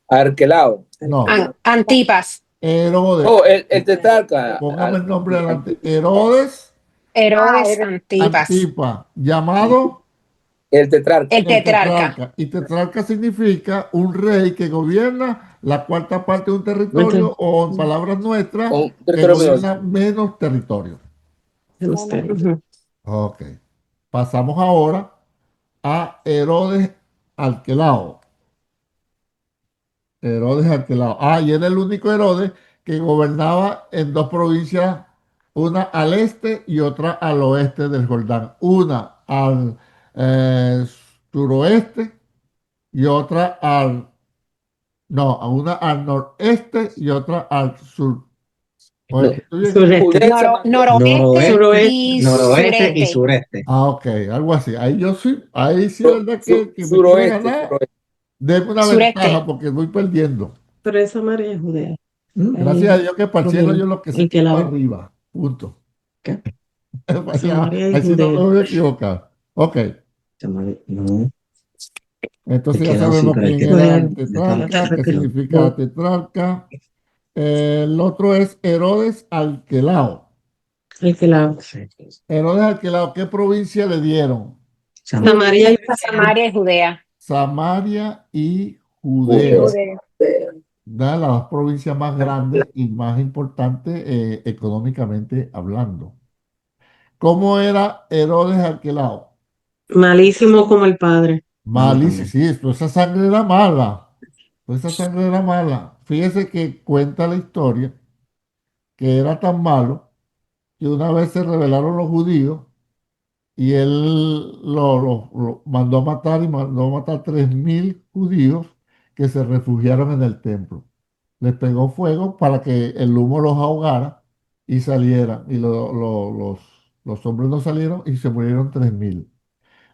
Arquelao. No, Antipas, Herodes. Oh, el tetrarca. Póngame el nombre adelante. Herodes Herodes Antipas, Antipa, llamado El tetrarca. el el tetrarca. tetrarca. Y tetrarca significa un rey que gobierna la cuarta parte de un territorio o en palabras nuestras, Un que territorio menor. gobierna menos territorio. Ujú. Ok. Pasamos ahora a Herodes Arquelao. Herodes Arquelao. Ah, y era el único Herodes que gobernaba en 2 provincias, una al este y otra al oeste del Jordán. Una al eh, suroeste y otra no, a una al noreste y otra al sur. Oye, No. ¿estoy bien? Sureste. Judea, Noroeste Suroeste. y Noroeste y sureste. sureste. Ah, ok, algo así. Ahí sí, ¿verdad? Que me quiero suroeste, ganar. suroeste. Denme una Sureste. ventaja porque voy perdiendo. Pero esa María es Judea. Gracias a Dios que para el cielo yo lo que sé El que que es para la arriba. Punto. ¿qué? Para allá, Samaria ahí es sí no me Judea. voy a equivocar. Ok, No, entonces te ya quedó sí, sabemos pero es quién que era Judea. el tetrarca, qué Retiro. significa tetrarca. El otro es Herodes Arquelao. El que la Herodes Arquelao, ¿qué provincia le dieron? Samaria y Samaria y Judea. Samaria y Judea. Judea. Judea. Una de las 2 provincias más grandes y más importantes económicamente hablando. ¿Cómo era Herodes Arquelao? malísimo como el padre. malo Malísimo, también. sí, pero esa sangre era mala. Esa sangre era mala. Fíjese que cuenta la historia que era tan malo que una vez se rebelaron los judíos y él lo mandó a matar y mandó a matar 3.000 judíos que se refugiaron en el templo. Les pegó fuego para que el humo los ahogara y salieran. Y los hombres no salieron y se murieron 3.000.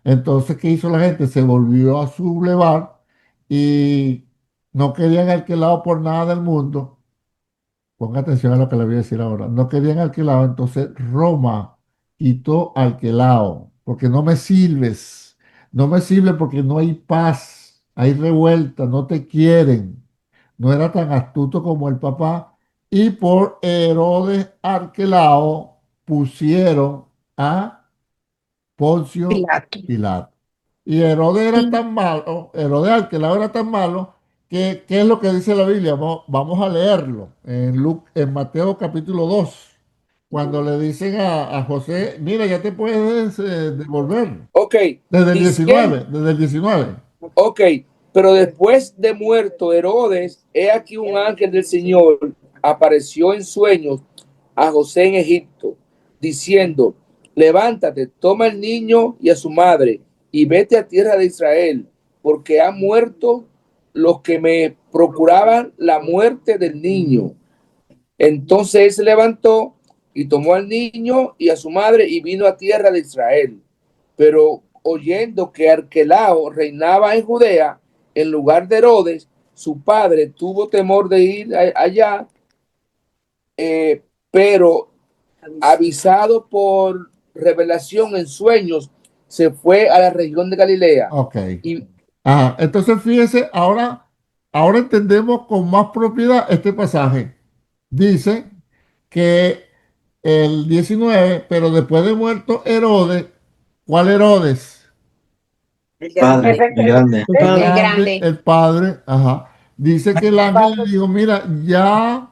Entonces, ¿qué hizo la gente? Se volvió a sublevar y no querían alquilado por nada del mundo. Ponga atención a lo que le voy a decir ahora. No querían alquilado, entonces Roma quitó alquilado, porque no me sirves. No me sirve porque no hay paz, hay revuelta, no te quieren. No era tan astuto como el papá. Y por Herodes Arquelao pusieron a Poncio Pilato. Pilato. Y Herodes era tan malo, Herodes Arquelao era tan malo, que ¿qué es lo que dice la Biblia? Vamos a leerlo en Mateo capítulo 2, cuando le dicen a José, mira, ya te puedes devolver. Ok, Desde el diciendo, 19, desde el 19. ok, pero después de muerto Herodes, he aquí un ángel del Señor apareció en sueños a José en Egipto, diciendo, levántate, toma al niño y a su madre, y vete a tierra de Israel, porque han muerto los que me procuraban la muerte del niño. Entonces él se levantó, y tomó al niño y a su madre y vino a tierra de Israel. Pero oyendo que Arquelao reinaba en Judea en lugar de Herodes, su padre tuvo temor de ir allá, pero avisado por revelación en sueños, se fue a la región de Galilea. Ok. Y Ajá. Entonces, fíjese, ahora entendemos con más propiedad este pasaje. Dice que el 19, pero después de muerto Herodes, ¿cuál Herodes? Padre, el grande. El Padre. El grande, grande. el padre, ajá. Dice que el ángel le dijo, mira, ya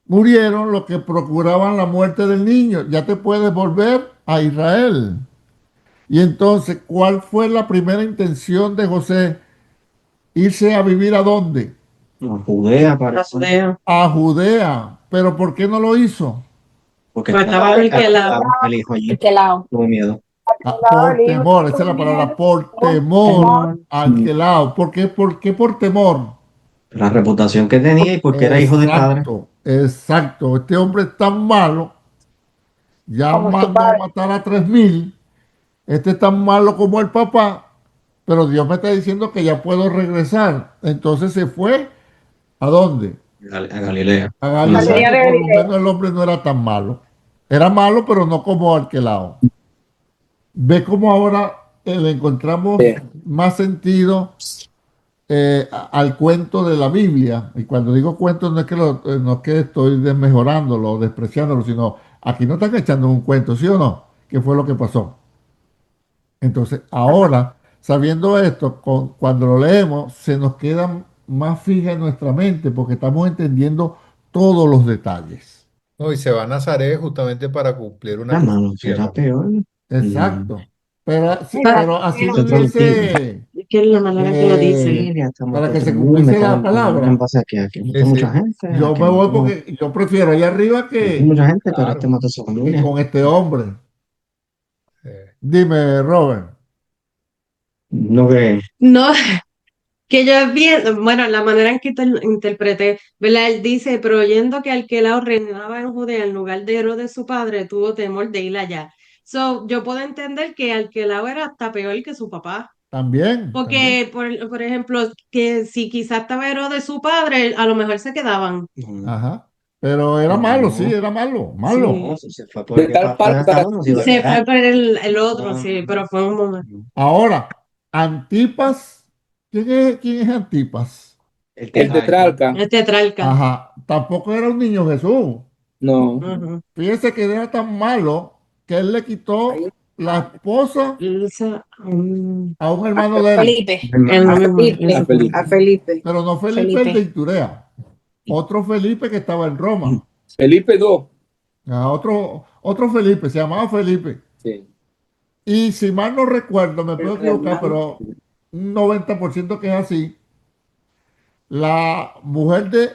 murieron los que procuraban la muerte del niño, ya te puedes volver a Israel. Y entonces, ¿cuál fue la primera intención de José? Irse a vivir ¿a dónde? No, Judea La parece. Judea. A Judea. ¿Pero por qué no lo hizo? Porque Pues estaba Arquelao. el hijo allí. Arquelao. Tuvo miedo. Por temor, esa es la palabra, por temor Temor. alquilado. ¿Por qué por temor? La reputación que tenía y porque era hijo de padre. Exacto, exacto. Este hombre es tan malo, ya Como su mandó a padre. matar a 3.000. Este es tan malo como el papá, pero Dios me está diciendo que ya puedo regresar. Entonces se fue, ¿a dónde? A Galilea. A Galilea Galilea, de que por lo Galilea. menos el hombre no era tan malo. Era malo, pero no como Arquelao. Ve cómo ahora le encontramos más sentido al cuento de la Biblia. Y cuando digo cuento no es no es que estoy desmejorándolo o despreciándolo, sino aquí no están echando un cuento, ¿sí o no? ¿Qué fue lo que pasó? Entonces, ahora, sabiendo esto, cuando lo leemos, se nos queda más fija en nuestra mente porque estamos entendiendo todos los detalles. No, y se va a Nazaret justamente para cumplir una Hermano, profecía será también. peor. Exacto. Pero, Pa- pero así lo Otro dice, Es que la manera que lo dice. familia, estamos para que se en cumpliese la en palabra. base a que aquí Sí, hay mucha sí, gente, Yo aquí me voy no, porque yo prefiero allá arriba hay mucha gente, pero este claro. mató a su que familia. con este hombre. eh, Dime, Robert. No que No, que yo bien, bueno, la manera en que interpreté, ¿verdad? Él dice, pero oyendo que Arquelao reinaba en Judea en lugar de Herodes su padre, tuvo temor de ir allá. So, yo puedo entender que Arquelao era hasta peor que su papá. También. Porque, por ejemplo, que si quizás estaba Herodes su padre, a lo mejor se quedaban. Ajá. Pero era malo, sí, era malo, malo. Sí. no, si se fue por de tal palo, tal no se iba a Se quedar. fue por el otro, sí, pero fue un momento. Ahora, Antipas, ¿quién es Antipas? El el tetrarca. El tetrarca. Ajá, tampoco era un niño Jesús. No. Ujú. Fíjese que era tan malo que él le quitó la esposa a un hermano de él. Felipe. El A mismo, Felipe. eso. A Felipe. A Felipe. Pero no Felipe el de Felipe. Iturea. Otro Felipe que estaba en Roma. Felipe 2. Otro Felipe, se llamaba Felipe. Sí. Y si mal no recuerdo, me puedo equivocar, pero un 90% que es así. La mujer de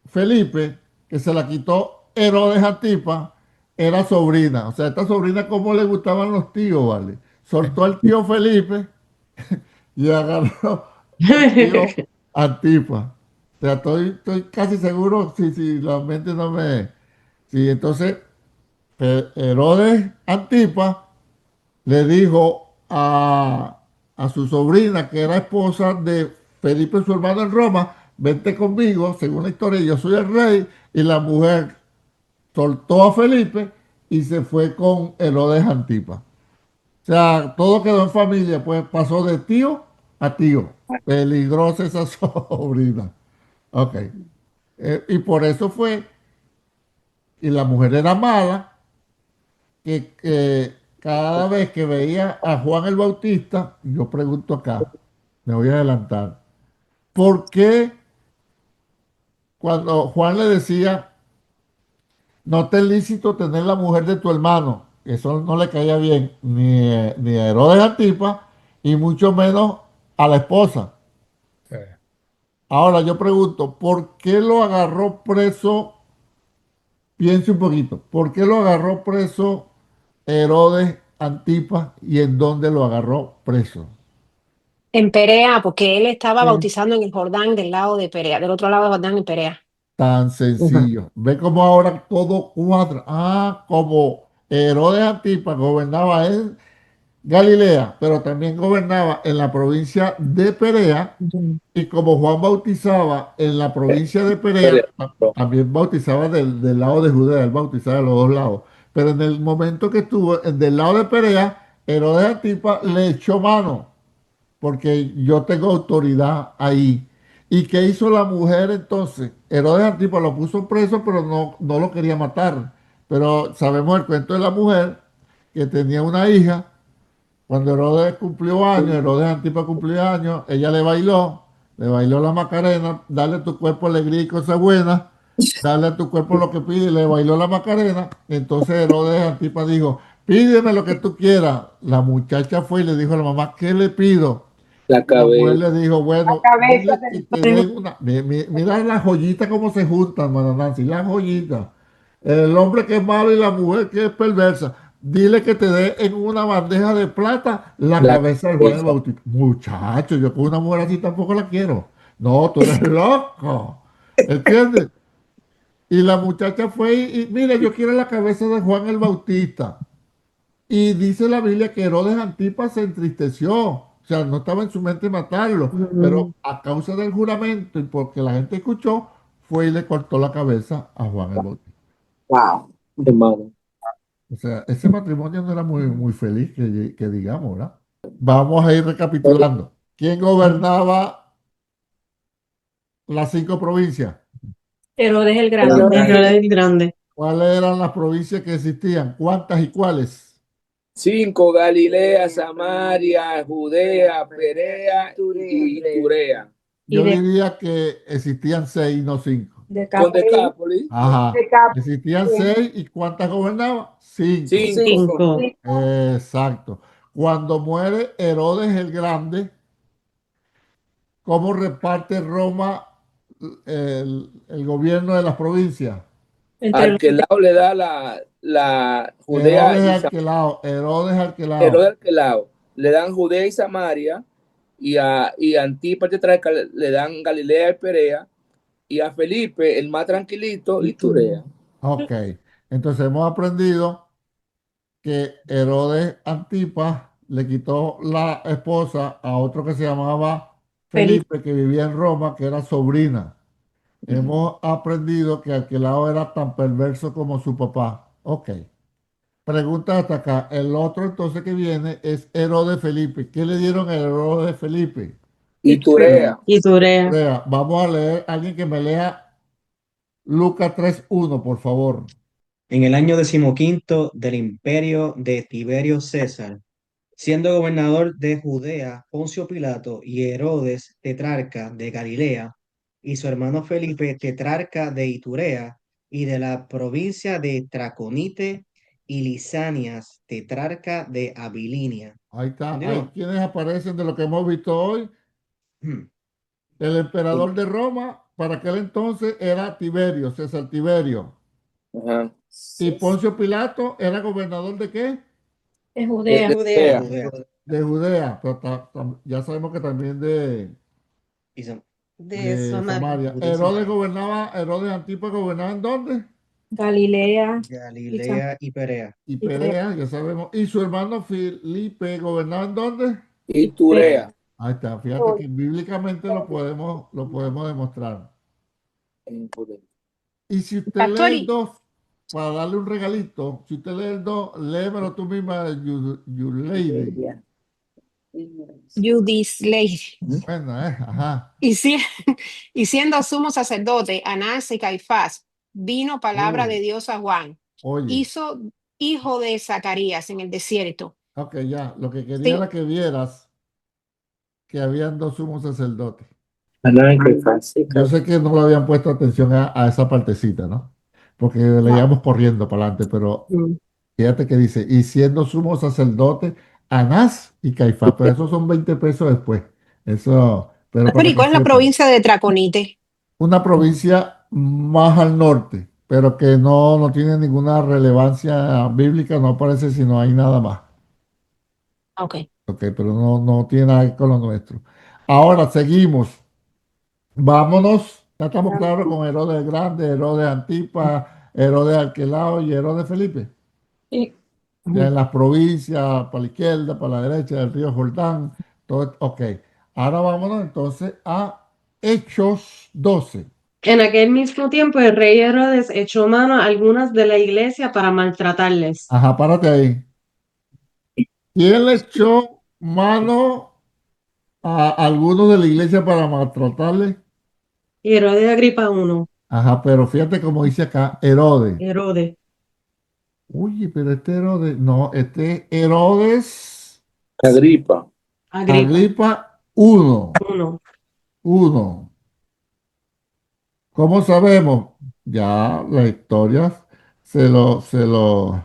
Felipe, que se la quitó Herodes Antipas, era sobrina. O sea, esta sobrina como le gustaban los tíos, ¿vale? Soltó al tío Felipe y agarró al tío Antipas. O sea, estoy casi seguro, si la mente no me... Sí, entonces, Herodes Antipas le dijo a su sobrina, que era esposa de Felipe, su hermano en Roma, vente conmigo, según la historia, yo soy el rey, y la mujer soltó a Felipe y se fue con Herodes Antipas. O sea, todo quedó en familia, pues pasó de tío a tío. Peligrosa esa sobrina. Ok. Y por eso fue, y la mujer era mala, que cada vez que veía a Juan el Bautista, yo pregunto acá, me voy a adelantar, ¿por qué cuando Juan le decía, no te es lícito tener la mujer de tu hermano? Eso no le caía bien ni a Herodes Antipas y mucho menos a la esposa. eh. Ahora yo pregunto, ¿por qué lo agarró preso? Piense un poquito, ¿por qué lo agarró preso Herodes Antipas y en dónde lo agarró preso? En Perea, porque él estaba Sí. bautizando en el Jordán del lado de Perea, del otro lado del Jordán en Perea. Tan sencillo. Ve cómo ahora todo cuadra. Ah, como Herodes Antipas gobernaba en Galilea, pero también gobernaba en la provincia de Perea, y como Juan bautizaba en la provincia de Perea, también bautizaba del lado de Judea, él bautizaba de los dos lados. Pero en el momento que estuvo del lado de Perea, Herodes Antipas le echó mano porque yo tengo autoridad ahí. ¿Y qué hizo la mujer entonces? Herodes Antipas lo puso preso, pero no lo quería matar. Pero sabemos el cuento de la mujer que tenía una hija. Cuando Herodes cumplió años, Herodes Antipas cumplió años, ella le bailó la Macarena, dale a tu cuerpo alegría y cosas buenas, dale a tu cuerpo lo que pide, y le bailó la Macarena. Entonces Herodes Antipas dijo, pídeme lo que tú quieras. La muchacha fue y le dijo a la mamá, ¿qué le pido? La La mujer cabeza. le dijo, La bueno, cabeza dile que del... te den una. Mira las joyitas cómo se juntan, hermana Nancy, las joyitas. El hombre que es malo y la mujer que es perversa. Dile que te dé en una bandeja de plata la La cabeza de Juan el cabeza. Bautista. Muchacho, yo con una mujer así tampoco la quiero. No, tú eres loco. ¿Entiendes? Y la muchacha fue y mira, yo quiero la cabeza de Juan el Bautista. Y dice la Biblia que Herodes Antipas se entristeció, o sea, no estaba en su mente matarlo, pero a causa del juramento y porque la gente escuchó, fue y le cortó la cabeza a Juan el Bautista. Wow, hermano. O sea, ese matrimonio no era muy feliz, que digamos, ¿verdad? Vamos a ir recapitulando. ¿Quién gobernaba las 5 provincias? Herodes el Era Grande. Herodes el Grande. ¿Cuáles eran las provincias que existían? ¿Cuántas y cuáles? 5: Galilea, Samaria, Judea, Perea y Turea. Y Yo de diría que existían 6, no 5. Con Capri, Decápolis, Ajá. de Capri, Existían 6 y ¿cuántas gobernaba? 5. 5. 5. Exacto. Cuando muere Herodes el Grande, ¿cómo reparte Roma el gobierno de las provincias? entre los Arquelao le da la Judea Herodes y Arquelao, Herodes Herodes Arquelao. Arquelao. Le dan Judea y Samaria, y a Antipas Tetrarca le dan Galilea y Perea, y a Felipe, el más tranquilito, y Turea. Ok. Entonces hemos aprendido que Herodes Antipas le quitó la esposa a otro que se llamaba Felipe. Felipe, que vivía en Roma, que era sobrina. Hemos aprendido que Arquelao era tan perverso como su papá. Ok. Pregunta hasta acá. El otro entonces que viene es Herodes Felipe. ¿Qué le dieron a Herodes Felipe? Y Turea. Y Turea. Vamos a leer, alguien que me lea Lucas 3:1, por favor. En el año 15 del imperio de Tiberio César, siendo gobernador de Judea, Poncio Pilato y Herodes, tetrarca de Galilea, y su hermano Felipe, tetrarca de Iturea, y de la provincia de Traconite y Lisanias, tetrarca de Abilinia. Ahí está. Hay ¿Entendido? quienes aparecen de lo que hemos visto hoy. El emperador de Roma, para aquel entonces, era Tiberio, César Tiberio. Ajá. ¿Y Poncio Pilato era gobernador de qué? de De Judea. Judea. Judea. De Judea, pero ya sabemos que también Y De de Samaria. Samaria. Judea y Samaria. Herodes Antipas gobernaba ¿en dónde? Galilea y Galilea y Perea. Y Perea. Perea, ya sabemos. ¿Y su hermano Felipe gobernaba en dónde? Y Turea. Ahí está, fíjate que bíblicamente lo podemos demostrar. Y si usted Pastor, lee el 2, para darle un regalito, si usted lee el 2, léemelo tú misma, you lady. Judisley. Bueno, ajá. Y, si- y siendo sumo sacerdote, Anás y Caifás, vino palabra de Dios a Juan, Oye, hizo hijo de Zacarías en el desierto. ok, ya. Lo que quería Sí, era que vieras que habían 2 sumos sacerdotes. Yo sé que no le habían puesto atención a esa partecita, ¿no? Porque leíamos corriendo para adelante, pero fíjate que dice, y siendo sumo sacerdote, Anás y Caifás, pero esos son 20 pesos después. Eso, pero Pastor, para ¿y que cuál es la sepan, provincia de Traconite? una provincia más al norte, pero que no tiene ninguna relevancia bíblica, no aparece si no hay nada más. Ok. Ok, pero no tiene nada que ver con lo nuestro. Ahora seguimos. Vámonos Ya estamos claros con Herodes el Grande, Herodes Antipas, Herodes Arquelao y Herodes Felipe. Sí. Ya en las provincias, para la izquierda, para la derecha del río Jordán. Todo, ok. Ahora vámonos entonces a Hechos 12. En aquel mismo tiempo, el rey Herodes echó mano a algunas de la iglesia para maltratarles. Ajá, párate ahí. ¿Quién le echó mano a algunos de la iglesia para maltratarle? Herodes Agripa I, Ajá, pero fíjate cómo dice acá, Herodes. Herodes, Oye, pero este Herodes, no, este Herodes Agripa. Agripa Agripa 1, I. 1. ¿Cómo sabemos? Ya la historia se lo, se lo,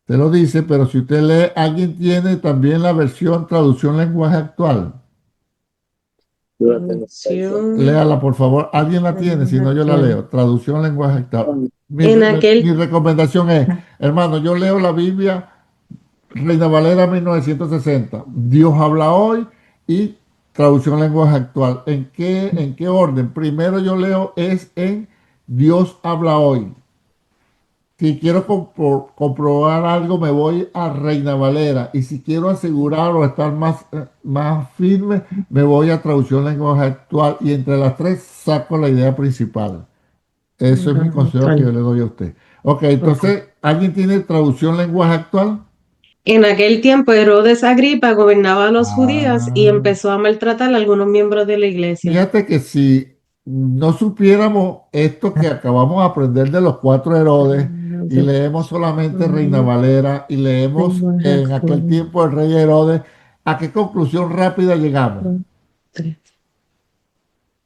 se lo dice, pero si usted lee, alguien tiene también la versión traducción lenguaje actual. Traducción. Léala, por favor. Alguien la tiene, si no yo la leo. Traducción lenguaje actual. En aquel, Mi recomendación es, hermano, yo leo la Biblia Reina Valera 1960. Dios habla hoy y traducción lenguaje actual. En qué orden? Primero yo leo es en Dios habla hoy. Si quiero comprobar algo, me voy a Reina Valera. Y si quiero asegurar o estar más firme, me voy a traducción lenguaje actual. Y entre las tres saco la idea principal. Eso es mi consejo que yo le doy a usted. Ok, entonces, ¿alguien tiene traducción lenguaje actual? en aquel tiempo, Herodes Agripa gobernaba a los judíos y Ah, empezó a maltratar a algunos miembros de la iglesia. fíjate que si no supiéramos esto que acabamos de aprender de los cuatro Herodes y leemos solamente Reina Valera y leemos en aquel tiempo el rey Herodes, ¿a qué conclusión rápida llegamos?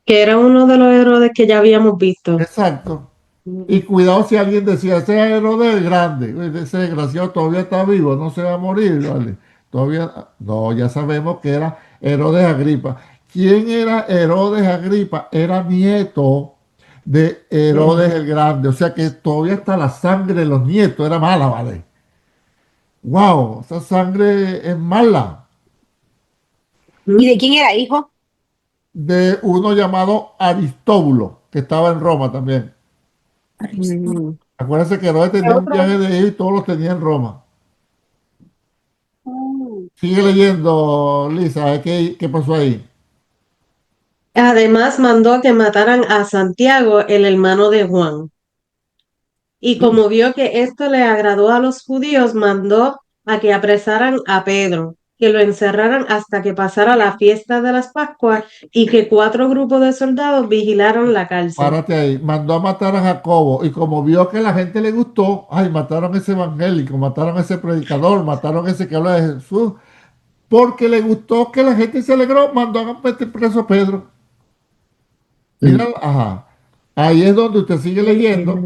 Que era uno de los Herodes que ya habíamos visto. Exacto. Y cuidado si alguien decía, ese es Herodes el Grande, oye, ese desgraciado todavía está vivo, no se va a morir, ¿vale? Todavía, no, ya sabemos que era Herodes Agripa. ¿Quién era Herodes Agripa? Era nieto de Herodes el Grande, o sea que todavía está la sangre de los nietos, era mala, ¿vale? Wow, esa sangre es mala. ¿Y de quién era hijo? De uno llamado Aristóbulo, que estaba en Roma también. Mm. Acuérdense que Herodes tenía un viaje de ellos y todos los tenía en Roma. Sigue leyendo, Lisa, ¿qué pasó ahí? Además, mandó que mataran a Santiago, el hermano de Juan. Y como vio que esto le agradó a los judíos, mandó a que apresaran a Pedro, que lo encerraran hasta que pasara la fiesta de las Pascuas y que 4 grupos de soldados vigilaron la cárcel. Párate ahí. Mandó a matar a Jacobo y como vio que a la gente le gustó, ay, mataron a ese evangélico, mataron a ese predicador, mataron a ese que habla de Jesús, porque le gustó que la gente se alegró, mandó a meter preso a Pedro. Mira, ajá. Ahí es donde usted sigue leyendo.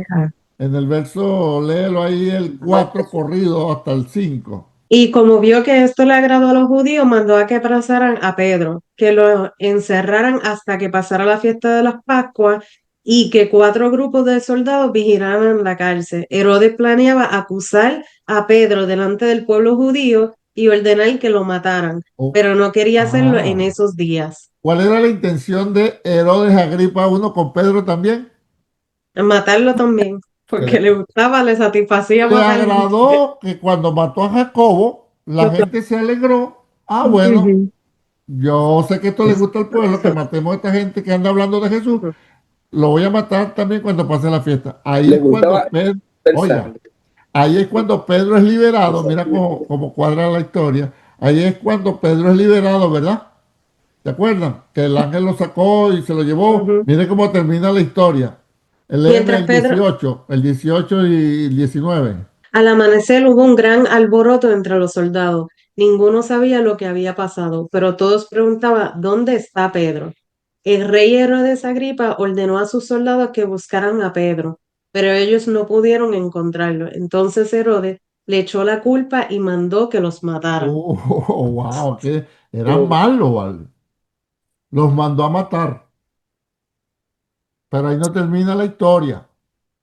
En el verso, léelo ahí el 4 corrido hasta el 5. Y como vio que esto le agradó a los judíos, mandó a que apresaran a Pedro, que lo encerraran hasta que pasara la fiesta de las Pascuas y que 4 grupos de soldados vigilaran la cárcel. Herodes planeaba acusar a Pedro delante del pueblo judío y ordenar que lo mataran, Oh, pero no quería hacerlo en ah. esos días. ¿Cuál era la intención de Herodes Agripa I con Pedro también? Matarlo también, porque le gustaba, le satisfacía Le matar gente. agradó que cuando mató a Jacobo, la gente se alegró. Ah, bueno, Ujú. yo sé que esto le gusta al pueblo, que matemos a esta gente que anda hablando de Jesús. Lo voy a matar también cuando pase la fiesta. Ahí Le es cuando gustaba Pedro, el oiga, sangre. ahí es cuando Pedro es liberado. Mira cómo cuadra la historia. Ahí es cuando Pedro es liberado, ¿verdad? ¿Se acuerdan? Que el ángel lo sacó y se lo llevó. Ujú. Mire cómo termina la historia. Léeme Mientras Pedro, el 18 y el 19. Al amanecer hubo un gran alboroto entre los soldados. Ninguno sabía lo que había pasado, pero todos preguntaban, ¿dónde está Pedro? El rey Herodes Agripa ordenó a sus soldados que buscaran a Pedro, pero ellos no pudieron encontrarlo. Entonces Herodes le echó la culpa y mandó que los mataran. Oh, wow, que eran malos, ¿vale? Los mandó a matar. Pero ahí no termina la historia.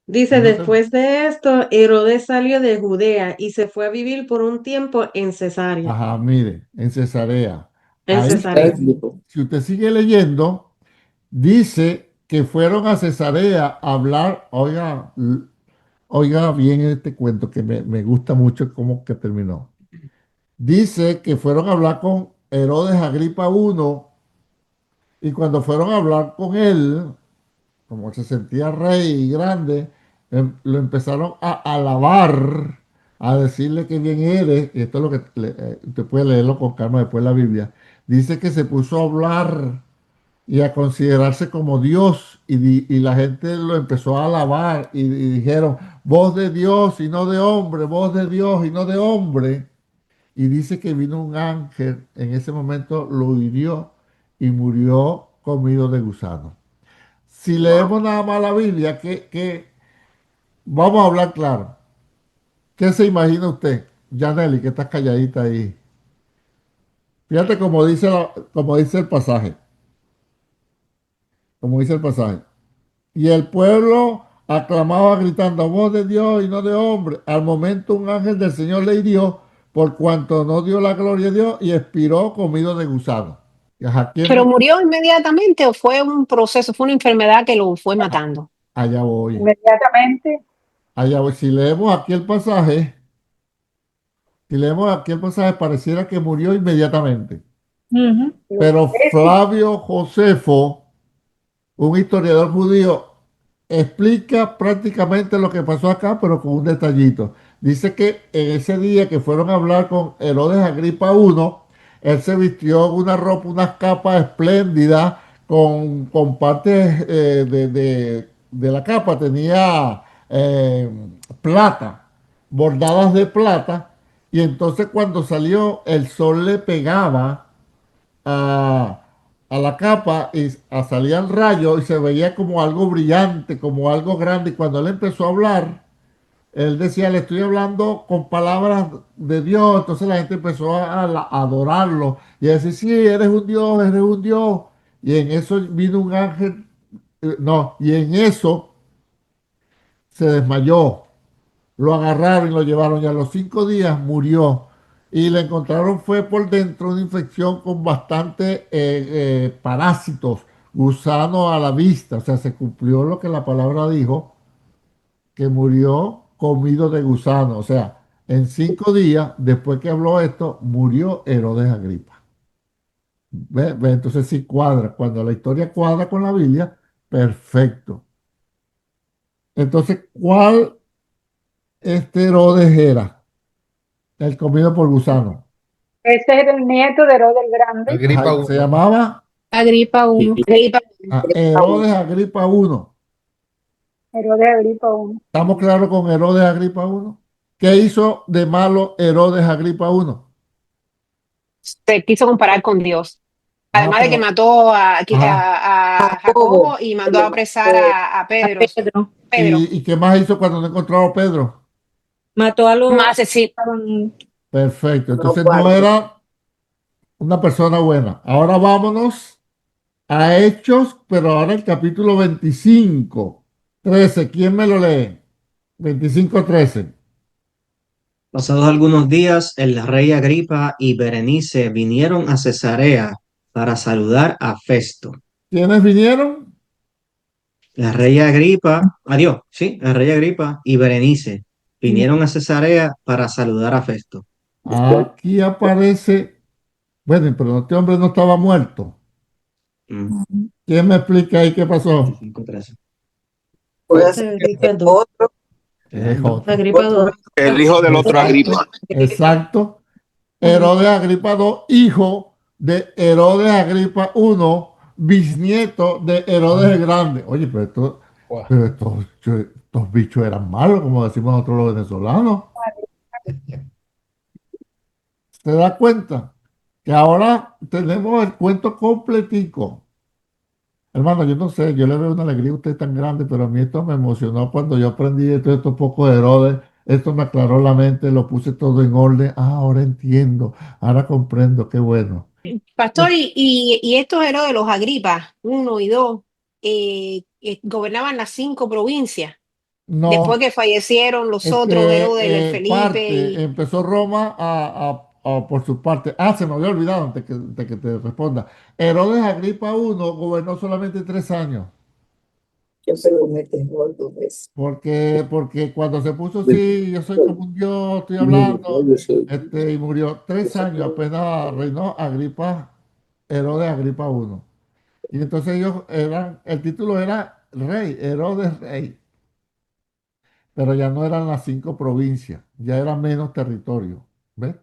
Dice, Ahí no ter- después de esto, Herodes salió de Judea y se fue a vivir por un tiempo en Cesarea, Ajá, mire, en Cesarea. en Ahí, Cesarea. si usted sigue leyendo, dice que fueron a Cesarea a hablar, oiga bien este cuento que me gusta mucho cómo que terminó. Dice que fueron a hablar con Herodes Agripa I y cuando fueron a hablar con él, como se sentía rey y grande, lo empezaron a alabar, a decirle que bien eres, y esto es lo que usted puede leerlo con calma después de la Biblia. Dice que se puso a hablar y a considerarse como Dios y la gente lo empezó a alabar y dijeron, voz de Dios y no de hombre, voz de Dios y no de hombre. Y dice que vino un ángel, en ese momento lo hirió y murió comido de gusano. Si leemos nada más la Biblia, vamos a hablar claro. ¿Qué se imagina usted? Janely, que está calladita ahí. Fíjate como dice el pasaje. Como dice el pasaje. Y el pueblo aclamaba gritando, voz de Dios y no de hombre. Al momento un ángel del Señor le hirió por cuanto no dio la gloria a Dios y expiró comido de gusano. Y ajá, ¿Pero murió inmediatamente o fue un proceso, fue una enfermedad que lo fue matando? Allá voy. Inmediatamente. Allá voy. Si leemos aquí el pasaje, pareciera que murió inmediatamente. Pero Flavio Josefo, un historiador judío, explica prácticamente lo que pasó acá, pero con un detallito. Dice que en ese día que fueron a hablar con Herodes Agripa I, él se vistió una ropa, unas capas espléndidas con partes de la capa. Tenía plata, bordadas de plata. Y entonces cuando salió, el sol le pegaba a, a la capa y salían rayos y se veía como algo brillante, como algo grande. Y cuando él empezó a hablar, él decía, le estoy hablando con palabras de Dios. Entonces la gente empezó a adorarlo y a decir, sí, eres un Dios, eres un Dios. Y en eso vino un ángel, no, y en eso se desmayó. Lo agarraron y lo llevaron y a los 5 días murió. Y le encontraron fue por dentro una infección con bastante parásitos, gusanos a la vista. O sea, se cumplió lo que la palabra dijo, que murió comido de gusano. O sea, en 5 días, después que habló esto, murió Herodes Agripa. ¿Ve? Entonces sí cuadra. Cuando la historia cuadra con la Biblia, perfecto. Entonces, ¿cuál Herodes era? El comido por gusano. Ese era el nieto de Herodes el Grande. Agripa Ajá, se I. llamaba Agripa 1. Herodes Agripa I. Herodes Agripa I. ¿Estamos claros con Herodes Agripa I? ¿Qué hizo de malo Herodes Agripa I? Se quiso comparar con Dios. Ah, Además de que pero, mató a ajá. Jacobo y mandó a apresar a Pedro. Pedro. ¿Y qué más hizo cuando no encontraba a Pedro? Mató a los... Más sí. Perfecto. Entonces no era una persona buena. Ahora vámonos a Hechos, pero ahora el capítulo 25, 13. ¿Quién me lo lee? 25, 13. Pasados algunos días, el rey Agripa y Berenice vinieron a Cesarea para saludar a Festo. ¿Quiénes vinieron? El rey Agripa, adiós, sí, el rey Agripa y Berenice vinieron a Cesarea para saludar a Festo. Aquí aparece, bueno, pero este hombre no estaba muerto. Mm, ¿Quién me explica ahí qué pasó? 25, 13. Agripa II. Es otro. Agripa II. El hijo del otro Agripa. Exacto. Herodes Agripa II, hijo de Herodes Agripa I, bisnieto de Herodes el Grande. Oye, Wow. pero estos bichos eran malos, como decimos nosotros los venezolanos. ¿Se da cuenta? Que ahora tenemos el cuento completico. Hermano, yo no sé, yo le veo una alegría a usted tan grande, pero a mí esto me emocionó cuando yo aprendí de todos estos pocos de Herodes. Esto me aclaró la mente, lo puse todo en orden. Ah, ahora entiendo, ahora comprendo, qué bueno. Pastor, y estos Herodes, los Agripas, 1 y 2, gobernaban las 5 provincias. Después No, que fallecieron los es otros Herodes, el que Felipe empezó Roma por su parte. Ah, se me había olvidado antes de que te responda. Herodes Agripa I gobernó solamente 3 años. Yo se lo metí dos veces. Porque cuando se puso así, yo soy como un Dios, estoy hablando, y murió 3 años, apenas reinó Agripa, Herodes Agripa I. Y entonces el título era rey, Herodes rey, pero ya no eran las 5 provincias, ya era menos territorio, ¿ves?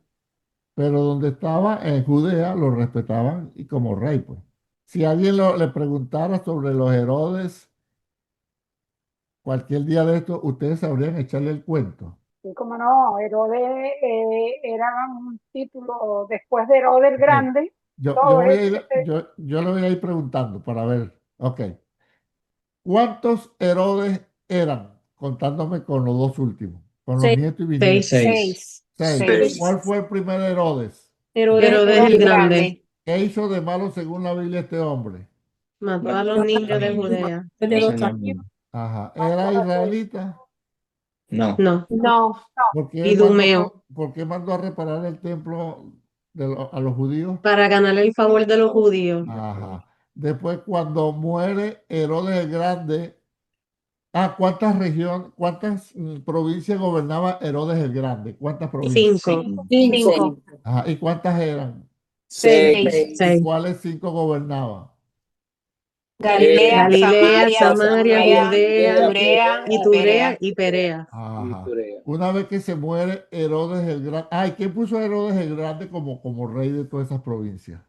Pero donde estaba en Judea lo respetaban y como rey, pues. Si alguien le preguntara sobre los Herodes, cualquier día de esto, ustedes sabrían echarle el cuento. Y como no, Herodes era un título después de Herodes el Ok. Grande. Yo Todo voy a eso ir, yo le voy a ir preguntando para ver. Ok. ¿Cuántos Herodes eran? Contándome con los dos últimos, con los Seis. nietos y bisnietos. Seis. Seis. ¿Cuál fue el primer Herodes? Herodes Herodes Herodes el el Grande Grande. ¿Qué hizo de malo según la Biblia este hombre? mató a los niños de Judea. de 2 años. Ajá. ¿Era israelita? No. No, No, ¿Por qué Idumeo, por qué mandó a reparar el templo a los judíos? para ganar el favor de los judíos. Ajá. Después, cuando muere Herodes el Grande, cuántas provincias gobernaba Herodes el Grande? ¿Cuántas provincias? 5, 5, Ajá. ¿Y cuántas eran? 6. ¿Y 6. cuáles 5 gobernaba? Galilea, Galilea, Samaria, Samaria, Judea, Judea y Iturea Perea. y Perea. Ajá. Una vez que se muere Herodes el Grande. Ay, ¿quién puso a Herodes el Grande como rey de todas esas provincias?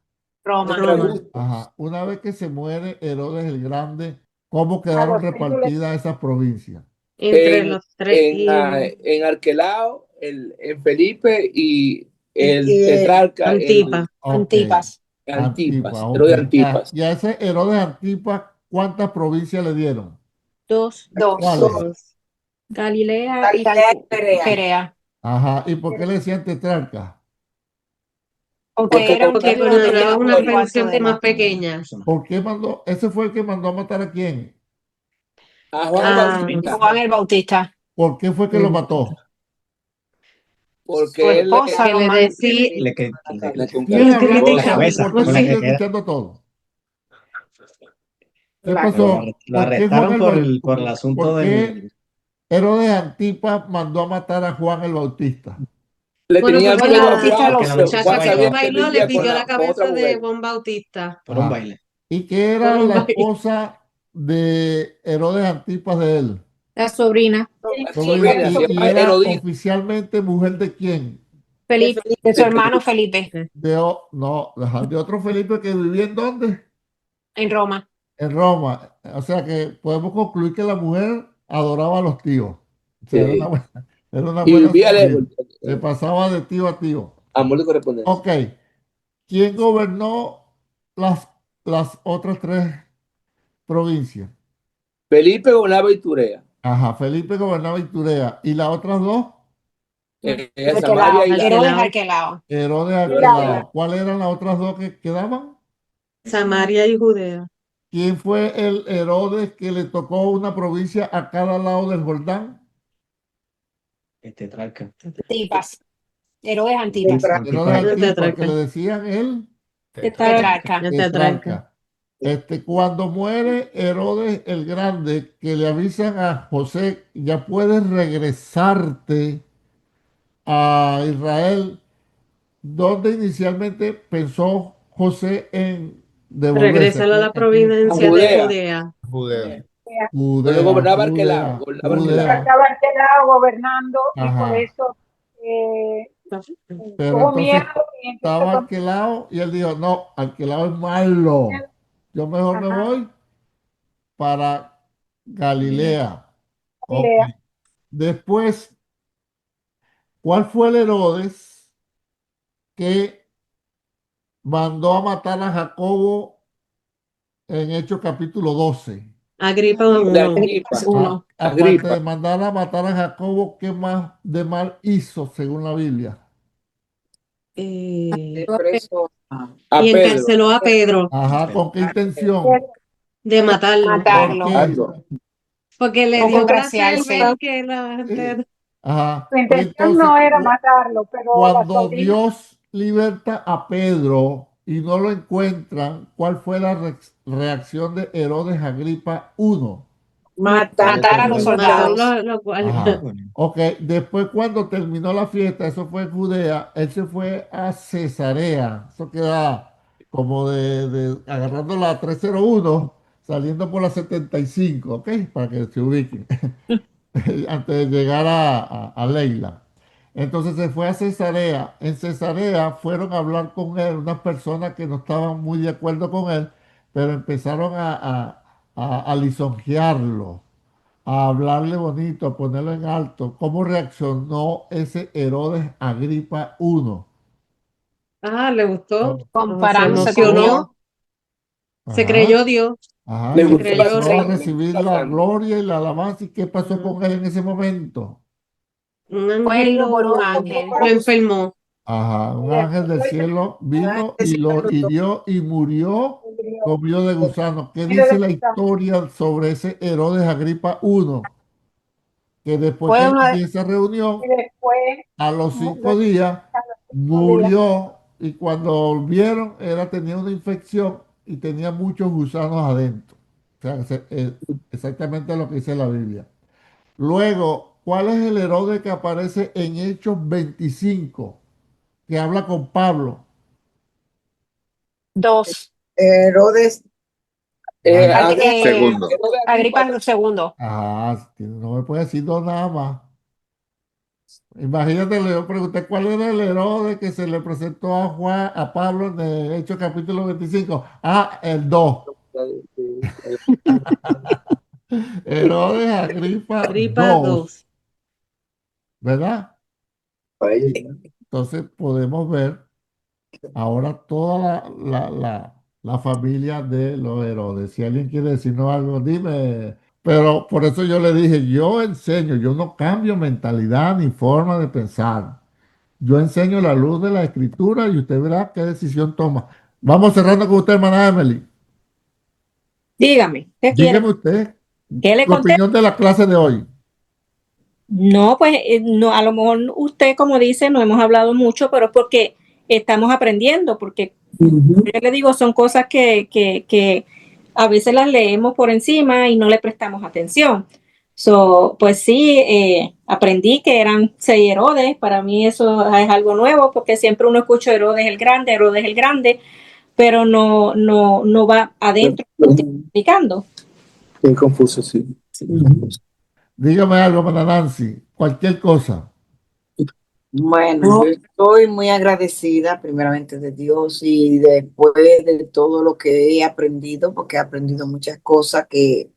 Roma. Roma. Ajá. Una vez que se muere Herodes el Grande, ¿cómo quedaron Agustín le repartidas esas provincias? Entre los tres. En Arquelao, en Felipe y el tetrarca, Antipa. Ok. Antipas. Antipas, Antipas, ok. Herodes Antipas. Y a ese Herodes Antipas, ¿cuántas provincias le dieron? 2. ¿Cuáles? 2. Galilea y Perea. Ajá. ¿Y por qué le decían tetrarca? Porque era un Porque título que gobernaba tenía una por lo alto pensión de más la. pequeña. ¿Por qué mandó? Ese fue el que mandó a matar a quién. A Juan el Ah, Bautista, Juan el Bautista. ¿Por qué fue que lo mató? Su porque él esposa que lo le mandó. decía, le ¿Quién le hablando Con la critica. solo? cabeza, ¿Por qué con yo la que estoy queda. escuchando todo? ¿Qué Pero pasó? lo ¿Por qué Juan arrestaron el por el asunto ¿Por qué del... Herodes Antipas mandó a matar a Juan el Bautista? le Bueno, tenía porque Juan el miedo a Bautista Juan, lo Porque la porque muchacha Juan muchacha que sabía bailó que bailó le vivía pidió la con otra cabeza de mujer. Juan Bautista por un Ajá. baile. ¿Y qué por era un la baile. esposa de Herodes Antipas de él? la sobrina. La Sobrina. sobrina se ¿Y llama era Herodías. oficialmente mujer de quién? Felipe. de su hermano Felipe No, de otro Felipe que vivía en dónde? en Roma. En Roma. O sea que podemos concluir que la mujer adoraba a los tíos. O sea, Sí. era una Y buena vivía lejos. sobrina. Le pasaba de tío a tío. Amor de correspondencia. Ok. ¿Quién gobernó las, las otras 3 provincias? Felipe gobernaba Iturea. Ajá, Felipe gobernaba Iturea. ¿Y las otras 2? Samaria Arquelao. y la Herodes Arquelao, Arquelao. Herodes Arquelao. Arquelao. ¿Cuáles eran las otras 2 que quedaban? Samaria y Judea. ¿Quién fue el Herodes que le tocó una provincia a cada lado del Jordán? Este trarca. Antipas. Herodes Antipas. Herodes El Antipas, que le tetrarca. decían él Tetrarca. El tetrarca. tetrarca. Cuando muere Herodes el Grande, que le avisan a José, ya puedes regresarte a Israel, donde inicialmente pensó José en devolverse. Regresa a la A providencia de Judea, Judea. Judea. donde Judea, gobernaba Arquelao. Judea, Gobernaba Arquelao. Judea. estaba Arquelao gobernando y por Ajá. eso eh, Pero tuvo miedo entonces y entonces estaba Arquelao y él dijo, no, Arquelao es malo. Yo mejor me ajá, voy para Galilea. Ok. Galilea. Después, ¿cuál fue el Herodes que mandó a matar a Jacobo en Hechos capítulo 12? Agripa De 1. Agripa. Uno. Aparte de Agripa. mandar a matar a Jacobo, ¿qué más de mal hizo según la Biblia? Y A Pedro. encarceló a Pedro Ajá, ¿con qué intención? de matarlo. ¿Por Matarlo. qué? Porque le O dio gracia al ver congraciarse. que la gente... Sí. Ajá. Su Y intención entonces, no era matarlo, pero la cuando sobrina, Dios liberta a Pedro y no lo encuentran, ¿cuál fue la reacción de Herodes Agripa I? Matar a los Matar soldados. los guardias. Ajá. Ok, después cuando terminó la fiesta, eso fue en Judea, él se fue a Cesarea, eso queda como agarrando la 301, saliendo por la 75, ok, para que se ubiquen, antes de llegar a Leila. Entonces se fue a Cesarea. En Cesarea fueron a hablar con él unas personas que no estaban muy de acuerdo con él, pero empezaron a lisonjearlo, a hablarle bonito, a ponerlo en alto. ¿Cómo reaccionó ese Herodes Agripa I? Le gustó, se Comparándose con Dios. emocionó, se Ajá, creyó Dios, ajá, Le y se gustó la creyó empezó a rey. sangre, le gustó recibir la la sangre. gloria y la alabanza. ¿Y qué pasó con él en ese momento? Un Fue ángel herido por un ángel. lo enfermó. Ajá, un ángel del cielo vino y lo hirió y murió comido de gusano. ¿Qué dice la historia sobre ese Herodes Agripa I? Que después Fue que una, de esa reunión, Y después, a los mu- 5 días, a los 5 días, murió y cuando volvieron, tenía una infección y tenía muchos gusanos adentro. O sea, exactamente lo que dice la Biblia. Luego, ¿cuál es el Herodes que aparece en Hechos 25, que habla con Pablo? dos. Herodes Ag- eh, Segundo. Herodes Agripa Agripa, II. No me puede decir dos nada más. Imagínate, le pregunté cuál era el Herodes que se le presentó a Juan, a Pablo en el Hechos capítulo 25. El 2. Herodes Agripa Gripa 2, 2. ¿verdad? Y entonces podemos ver ahora toda la familia de los Herodes. Si alguien quiere decirnos algo, dime. Pero por eso yo le dije, yo enseño, yo no cambio mentalidad ni forma de pensar. Yo enseño la luz de la escritura y usted verá qué decisión toma. Vamos cerrando con usted, hermana Emily. Dígame, ¿qué quiere? Dígame usted ¿Qué le su conté? opinión de la clase de hoy. No, pues no, a lo mejor usted, como dice, no hemos hablado mucho, pero es porque estamos aprendiendo, porque yo le digo, son cosas que a veces las leemos por encima y no le prestamos atención. Pues sí, aprendí que eran 6 Herodes. Para mí eso es algo nuevo, porque siempre uno escucha Herodes el Grande, pero no va adentro explicando. qué confuso, sí. Dígame algo, hermana Nancy, cualquier cosa. Bueno, yo estoy muy agradecida primeramente de Dios y después de todo lo que he aprendido, porque he aprendido muchas cosas que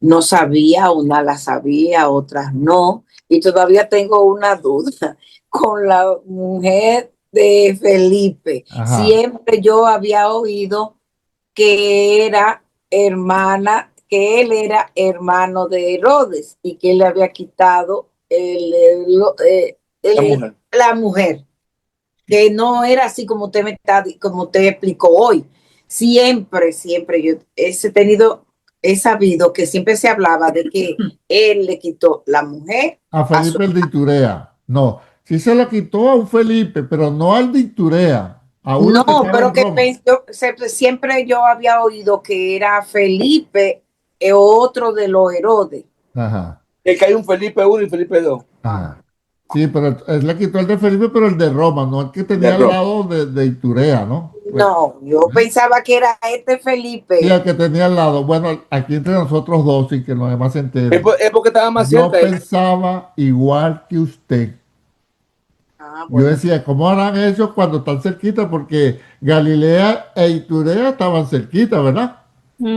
no sabía, unas las sabía, otras no, y todavía tengo una duda con la mujer de Felipe. Ajá. Siempre yo había oído que era hermana, que él era hermano de Herodes y que él le había quitado La mujer. la mujer, que no era así como como usted explicó hoy. Siempre yo he sabido que siempre se hablaba de que él le quitó la mujer A a su... Felipe el de Iturea. No, sí se lo quitó a un Felipe, pero no al de Iturea, a uno No, que estaba pero en Roma. siempre yo había oído que era Felipe, otro de los Herodes. Ajá. El que hay un Felipe 1 y Felipe 2. Ajá. Sí, pero él le quitó el de Felipe, pero el de Roma, no el que De tenía al Roma. lado de Iturea, ¿no? No, yo pensaba que era este Felipe. Sí, el que tenía al lado. Bueno, aquí entre nosotros dos y que los demás se enteren. Es porque estaba más Yo cerca. pensaba igual que usted. Yo Bueno, decía, ¿cómo harán eso cuando están cerquita? Porque Galilea e Iturea estaban cerquita, ¿verdad?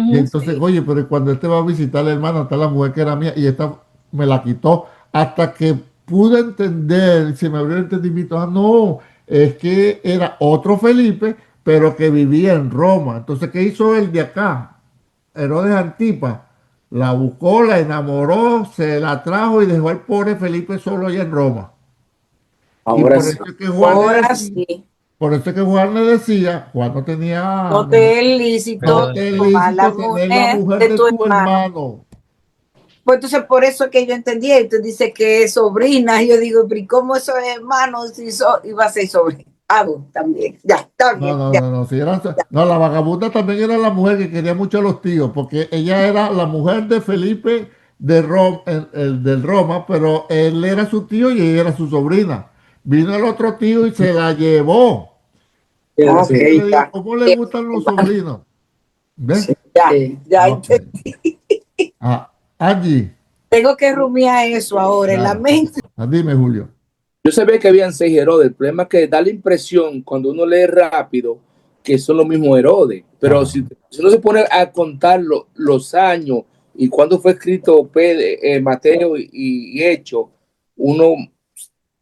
Y entonces, oye, pero cuando este va a visitar a la hermana, está la mujer que era mía y esta me la quitó. Hasta que pude entender, se me abrió el entendimiento, no, es que era otro Felipe, pero que vivía en Roma. Entonces, ¿qué hizo el de acá? Herodes Antipas. La buscó, la enamoró, se la trajo y dejó al pobre Felipe solo allá en Roma. Y Ahora por sí. eso es que Juan le ahora decía, sí, por eso es que Juan le decía, Juan no tenía, no te es lícito no te es tomar la lícito tener la mujer mujer de de tu tu hermano. hermano. Pues entonces por eso es que yo entendía, y tú dices que es sobrina, y yo digo, pero ¿y cómo esos hermanos iba a ser sobrina? También. Ya, está No, bien. no, Ya. no, no, no, la vagabunda también era la mujer que quería mucho a los tíos, porque ella era la mujer de Felipe de el del Roma, pero él era su tío y ella era su sobrina. Vino el otro tío y se la llevó. Ok, Yo le digo, ya. ¿cómo le gustan los sobrinos? ¿Ves? Ya, ya Ok. Ah, Angie, tengo que rumiar eso ahora en la claro. mente. Dime, Julio. Yo sabía que habían 6 Herodes. El problema es que da la impresión cuando uno lee rápido que son los mismos Herodes. Pero Ajá. si uno se pone a contar los años y cuándo fue escrito Mateo y Hecho, uno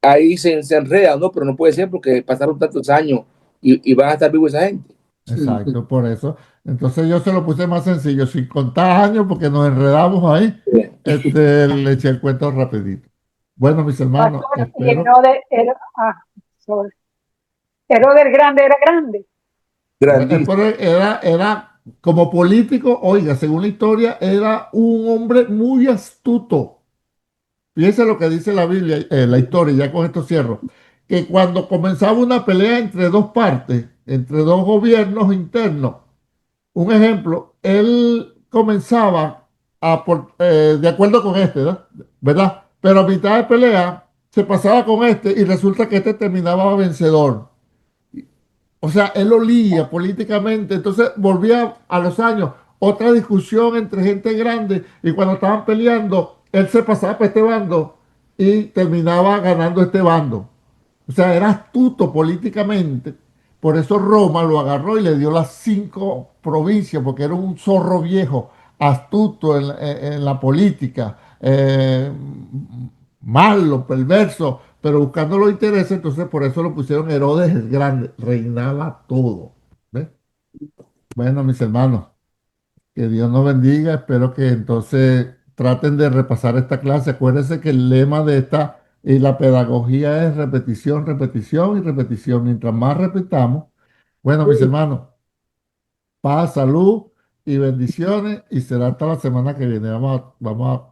ahí se enreda, ¿no? Pero no puede ser porque pasaron tantos años y van a estar vivos esa gente. Exacto, por eso. Entonces yo se lo puse más sencillo, sin contar años, porque nos enredamos ahí. Le eché el cuento rapidito. Bueno, mis hermanos, Pastor, y espero. sorry. Herodes el Grande era grande. Grandísimo. Pero era como político, oiga, según la historia, era un hombre muy astuto. Fíjese lo que dice la Biblia, la historia, ya con esto cierro, que cuando comenzaba una pelea entre dos partes, entre dos gobiernos internos, un ejemplo, él comenzaba de acuerdo con este, ¿verdad? ¿Verdad? Pero a mitad de pelea se pasaba con este y resulta que este terminaba vencedor. O sea, él olía políticamente, entonces volvía a los años, otra discusión entre gente grande y cuando estaban peleando, él se pasaba para este bando y terminaba ganando este bando. O sea, era astuto políticamente. Por eso Roma lo agarró y le dio las 5 provincias, porque era un zorro viejo, astuto en la política, malo, perverso, pero buscando los intereses, entonces por eso lo pusieron Herodes el Grande, reinaba todo. ¿Ves? Bueno, mis hermanos, que Dios nos bendiga. Espero que entonces traten de repasar esta clase. Acuérdense que el lema de esta y la pedagogía es repetición, repetición y repetición. Mientras más repitamos, bueno, mis hermanos, paz, salud y bendiciones. Y será hasta la semana que viene. Vamos a